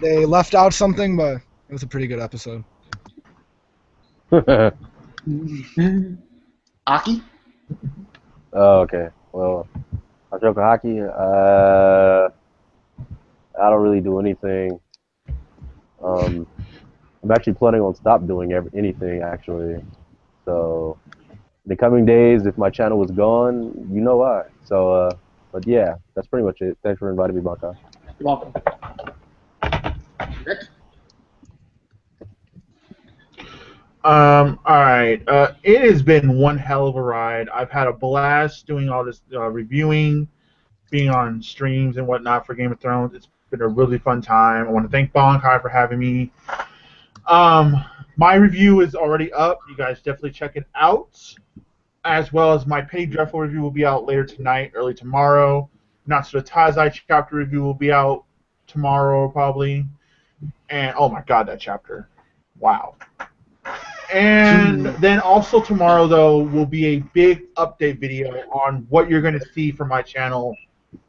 Speaker 4: They left out something, but it was a pretty good episode.
Speaker 2: Aki?
Speaker 6: Oh, okay. Well, Ashoka Hockey, I don't really do anything. I'm actually planning on stop doing anything, actually. So, in the coming days, if my channel was gone, you know why. So, but yeah, that's pretty much it. Thanks for inviting me, Bankai.
Speaker 2: You're welcome. Rick?
Speaker 3: Alright. It has been one hell of a ride. I've had a blast doing all this reviewing, being on streams and whatnot for Game of Thrones. It's been a really fun time. I want to thank Bankai for having me. My review is already up. You guys definitely check it out. As well as my Penny Dreadful review will be out later tonight, early tomorrow. Natsu Tazai chapter review will be out tomorrow, probably. And, oh my god, that chapter. Wow. And then also tomorrow, though, will be a big update video on what you're going to see from my channel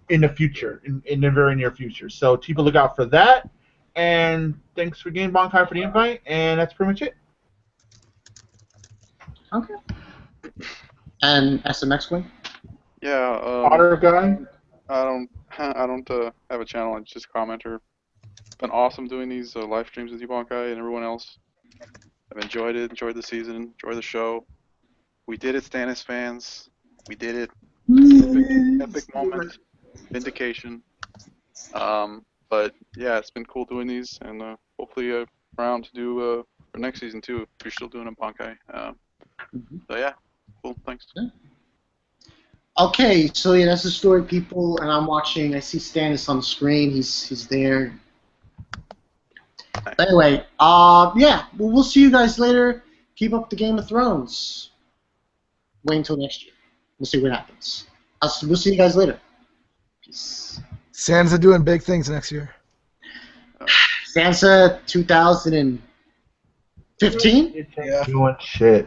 Speaker 3: in the future, in the very near future. So keep a look out for that. And thanks again, Bankai, for the invite. And that's pretty much it.
Speaker 2: Okay. And SMX Wing?
Speaker 1: Yeah.
Speaker 3: Otter guy?
Speaker 1: I don't have a channel. I'm just a commenter. It's been awesome doing these live streams with you, Bankai, and everyone else. I've enjoyed it. Enjoyed the season. Enjoyed the show. We did it, Stannis fans. We did it. Epic moment. Vindication. But yeah, it's been cool doing these, and hopefully around to do for next season too. If you're still doing them, Bankai. So yeah, cool. Thanks.
Speaker 2: Yeah. Okay, so yeah, that's the story, people, and I'm watching. I see Stannis on the screen. He's there. But anyway, yeah, well, we'll see you guys later. Keep up the Game of Thrones. Wait until next year. We'll see what happens. We'll see you guys later. Peace.
Speaker 4: Sansa doing big things next year.
Speaker 2: Sansa 2015?
Speaker 3: Doing shit.